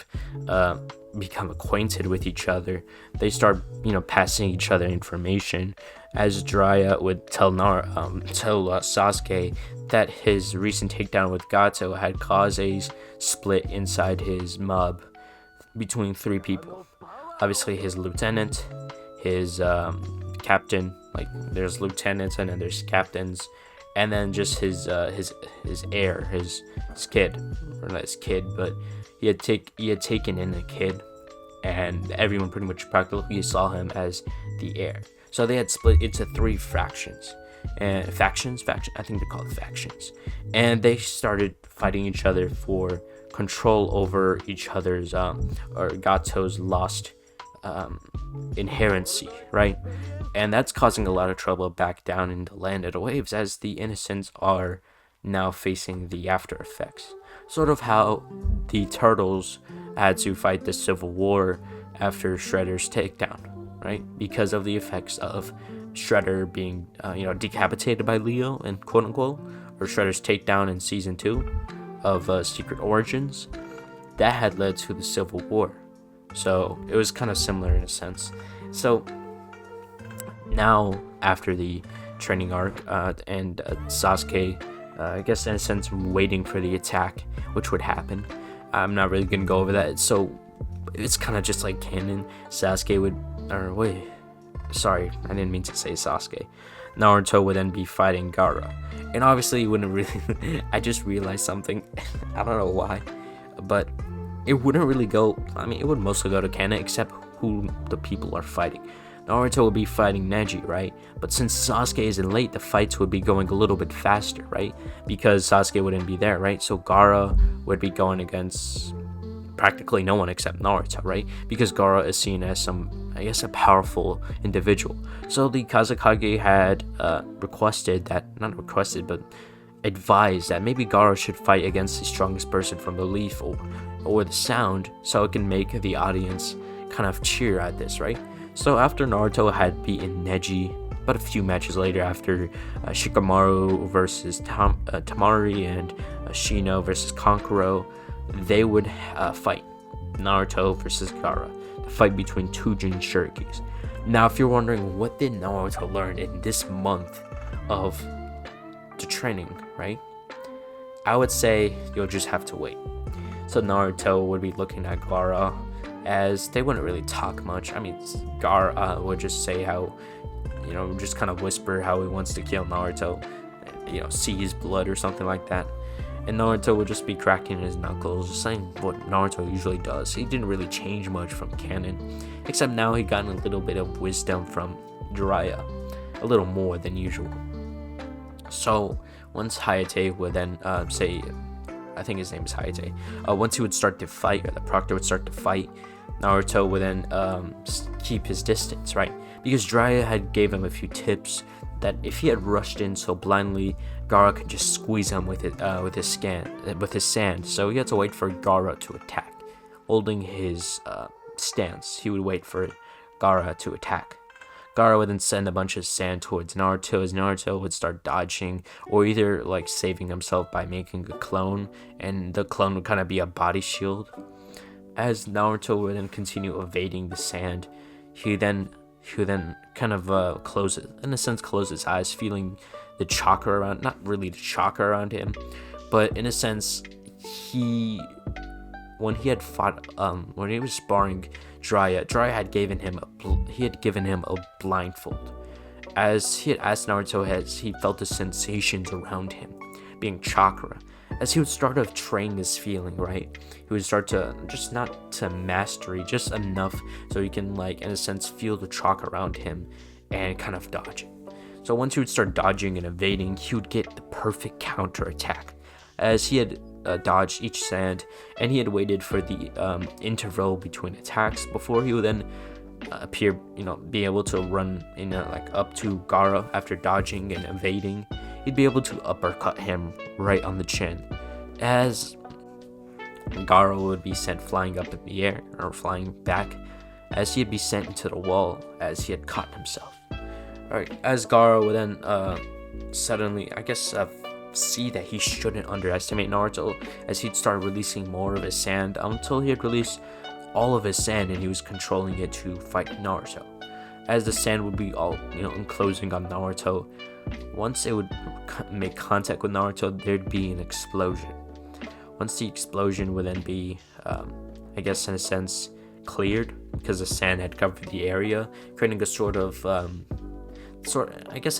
become acquainted with each other. They start, passing each other information, as Jiraiya would tell Sasuke that his recent takedown with Gato had caused a split inside his mob between 3 people. Obviously his lieutenant, his captain, like there's lieutenants and then there's captains, and then just his heir, his kid, or not his kid, but he had taken in a kid, and everyone pretty much practically saw him as the heir. So they had split into 3 factions, and factions. I think they're called factions, and they started fighting each other for control over each other's or Gato's lost inherency, right? And that's causing a lot of trouble back down in the land of the waves, as the innocents are now facing the after effects. Sort of how the turtles had to fight the civil war after Shredder's takedown, right? Because of the effects of Shredder being decapitated by Leo, and quote unquote, or Shredder's takedown in season 2 of Secret Origins, that had led to the civil war. So it was kind of similar in a sense. So now after the training arc, and Sasuke, I guess in a sense waiting for the attack, which would happen. I'm not really gonna go over that. So it's kind of just like canon. Sasuke would, or wait, sorry, I didn't mean to say Sasuke. Naruto would then be fighting Gaara, and obviously it wouldn't really. I just realized something. I don't know why, but it wouldn't really go. I mean, it would mostly go to canon, except who the people are fighting. Naruto would be fighting Neji, right? But since Sasuke isn't late, the fights would be going a little bit faster, right? Because Sasuke wouldn't be there, right? So Gaara would be going against practically no one except Naruto, right? Because Gaara is seen as a powerful individual. So the Kazekage had advised that maybe Gaara should fight against the strongest person from the leaf or the sound, so it can make the audience kind of cheer at this, right? So after Naruto had beaten Neji, but a few matches later, after Shikamaru versus Tamari and Shino versus Kankuro, they would fight Naruto versus Gaara, the fight between 2 Jinchurikis. Now, if you're wondering what did Naruto learn in this month of the training, right? I would say you'll just have to wait. So Naruto would be looking at Gaara, as they wouldn't really talk much. I mean, Gaara would just say how, just kind of whisper how he wants to kill Naruto, see his blood or something like that. And Naruto would just be cracking his knuckles, saying what Naruto usually does. He didn't really change much from canon, except now he got a little bit of wisdom from Jiraiya, a little more than usual. So once Hayate would then say, I think his name is Hayate, once he would start to fight, or the proctor would start to fight, Naruto would then keep his distance, right? Because Jiraiya had gave him a few tips that if he had rushed in so blindly, Gaara could just squeeze him with his sand. So he had to wait for Gaara to attack. Holding his stance, he would wait for Gaara to attack. Gaara would then send a bunch of sand towards Naruto, as Naruto would start dodging, or either like saving himself by making a clone, and the clone would kind of be a body shield. As Naruto would then continue evading the sand, he would then kind of close his eyes, feeling the chakra around, not really the chakra around him, but in a sense, when he was sparring Jiraiya had given him a blindfold, as he had asked Naruto as he felt the sensations around him being chakra. As he would start to train this feeling, right? He would start to, just not to mastery, just enough so he can, like, in a sense, feel the chakra around him and kind of dodging. So once he would start dodging and evading, he would get the perfect counter attack, as he had dodged each sand, and he had waited for the interval between attacks before he would then be able to run up to Gaara after dodging and evading. he'd be able to uppercut him right on the chin, as Gaara would be sent flying up in the air, or flying back, as he'd be sent into the wall as he had caught himself. Alright, as Gaara would then suddenly, see that he shouldn't underestimate Naruto, as he'd start releasing more of his sand until he had released all of his sand and he was controlling it to fight Naruto. As the sand would be all, enclosing on Naruto, once it would make contact with Naruto, there'd be an explosion. Once the explosion would then be, in a sense, cleared, because the sand had covered the area, creating a sort of, an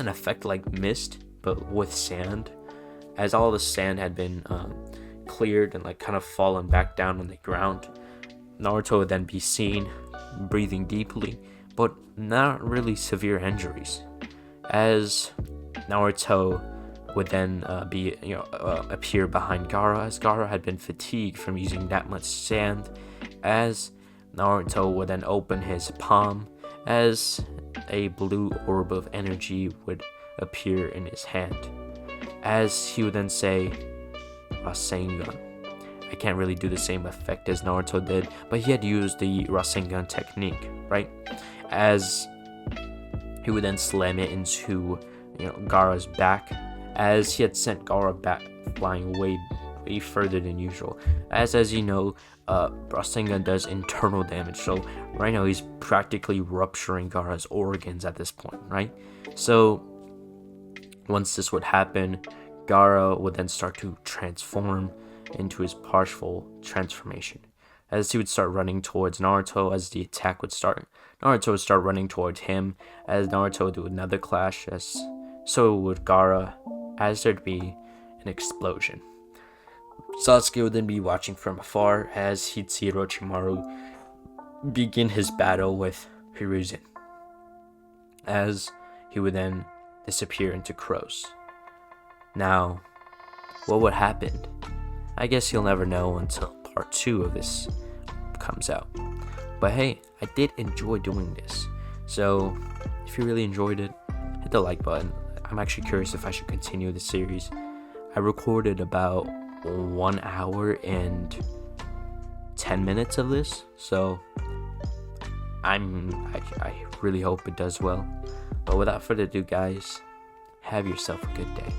effect like mist, but with sand. As all the sand had been cleared and kind of fallen back down on the ground, Naruto would then be seen breathing deeply, but not really severe injuries. As Naruto would then appear behind Gaara, as Gaara had been fatigued from using that much sand, as Naruto would then open his palm, as a blue orb of energy would appear in his hand, as he would then say Rasengan. I can't really do the same effect as Naruto did, but he had used the Rasengan technique, right? As he would then slam it into Gaara's back, as he had sent Gaara back flying way further than usual. As you know, Rasengan does internal damage, so right now he's practically rupturing Gaara's organs at this point, right? So once this would happen, Gaara would then start to transform into his partial transformation. As he would start running towards Naruto, as the attack would start, Naruto would start running towards him, as Naruto would do another clash, as so would Gaara, as there'd be an explosion. Sasuke would then be watching from afar, as he'd see Orochimaru begin his battle with Hiruzen, as he would then disappear into crows. Now, what would happen? I guess you'll never know until part 2 of this comes out. But hey, I did enjoy doing this. So, if you really enjoyed it, hit the like button. I'm actually curious if I should continue the series. I recorded about 1 hour and 10 minutes of this, so I really hope it does well. But without further ado, guys, have yourself a good day.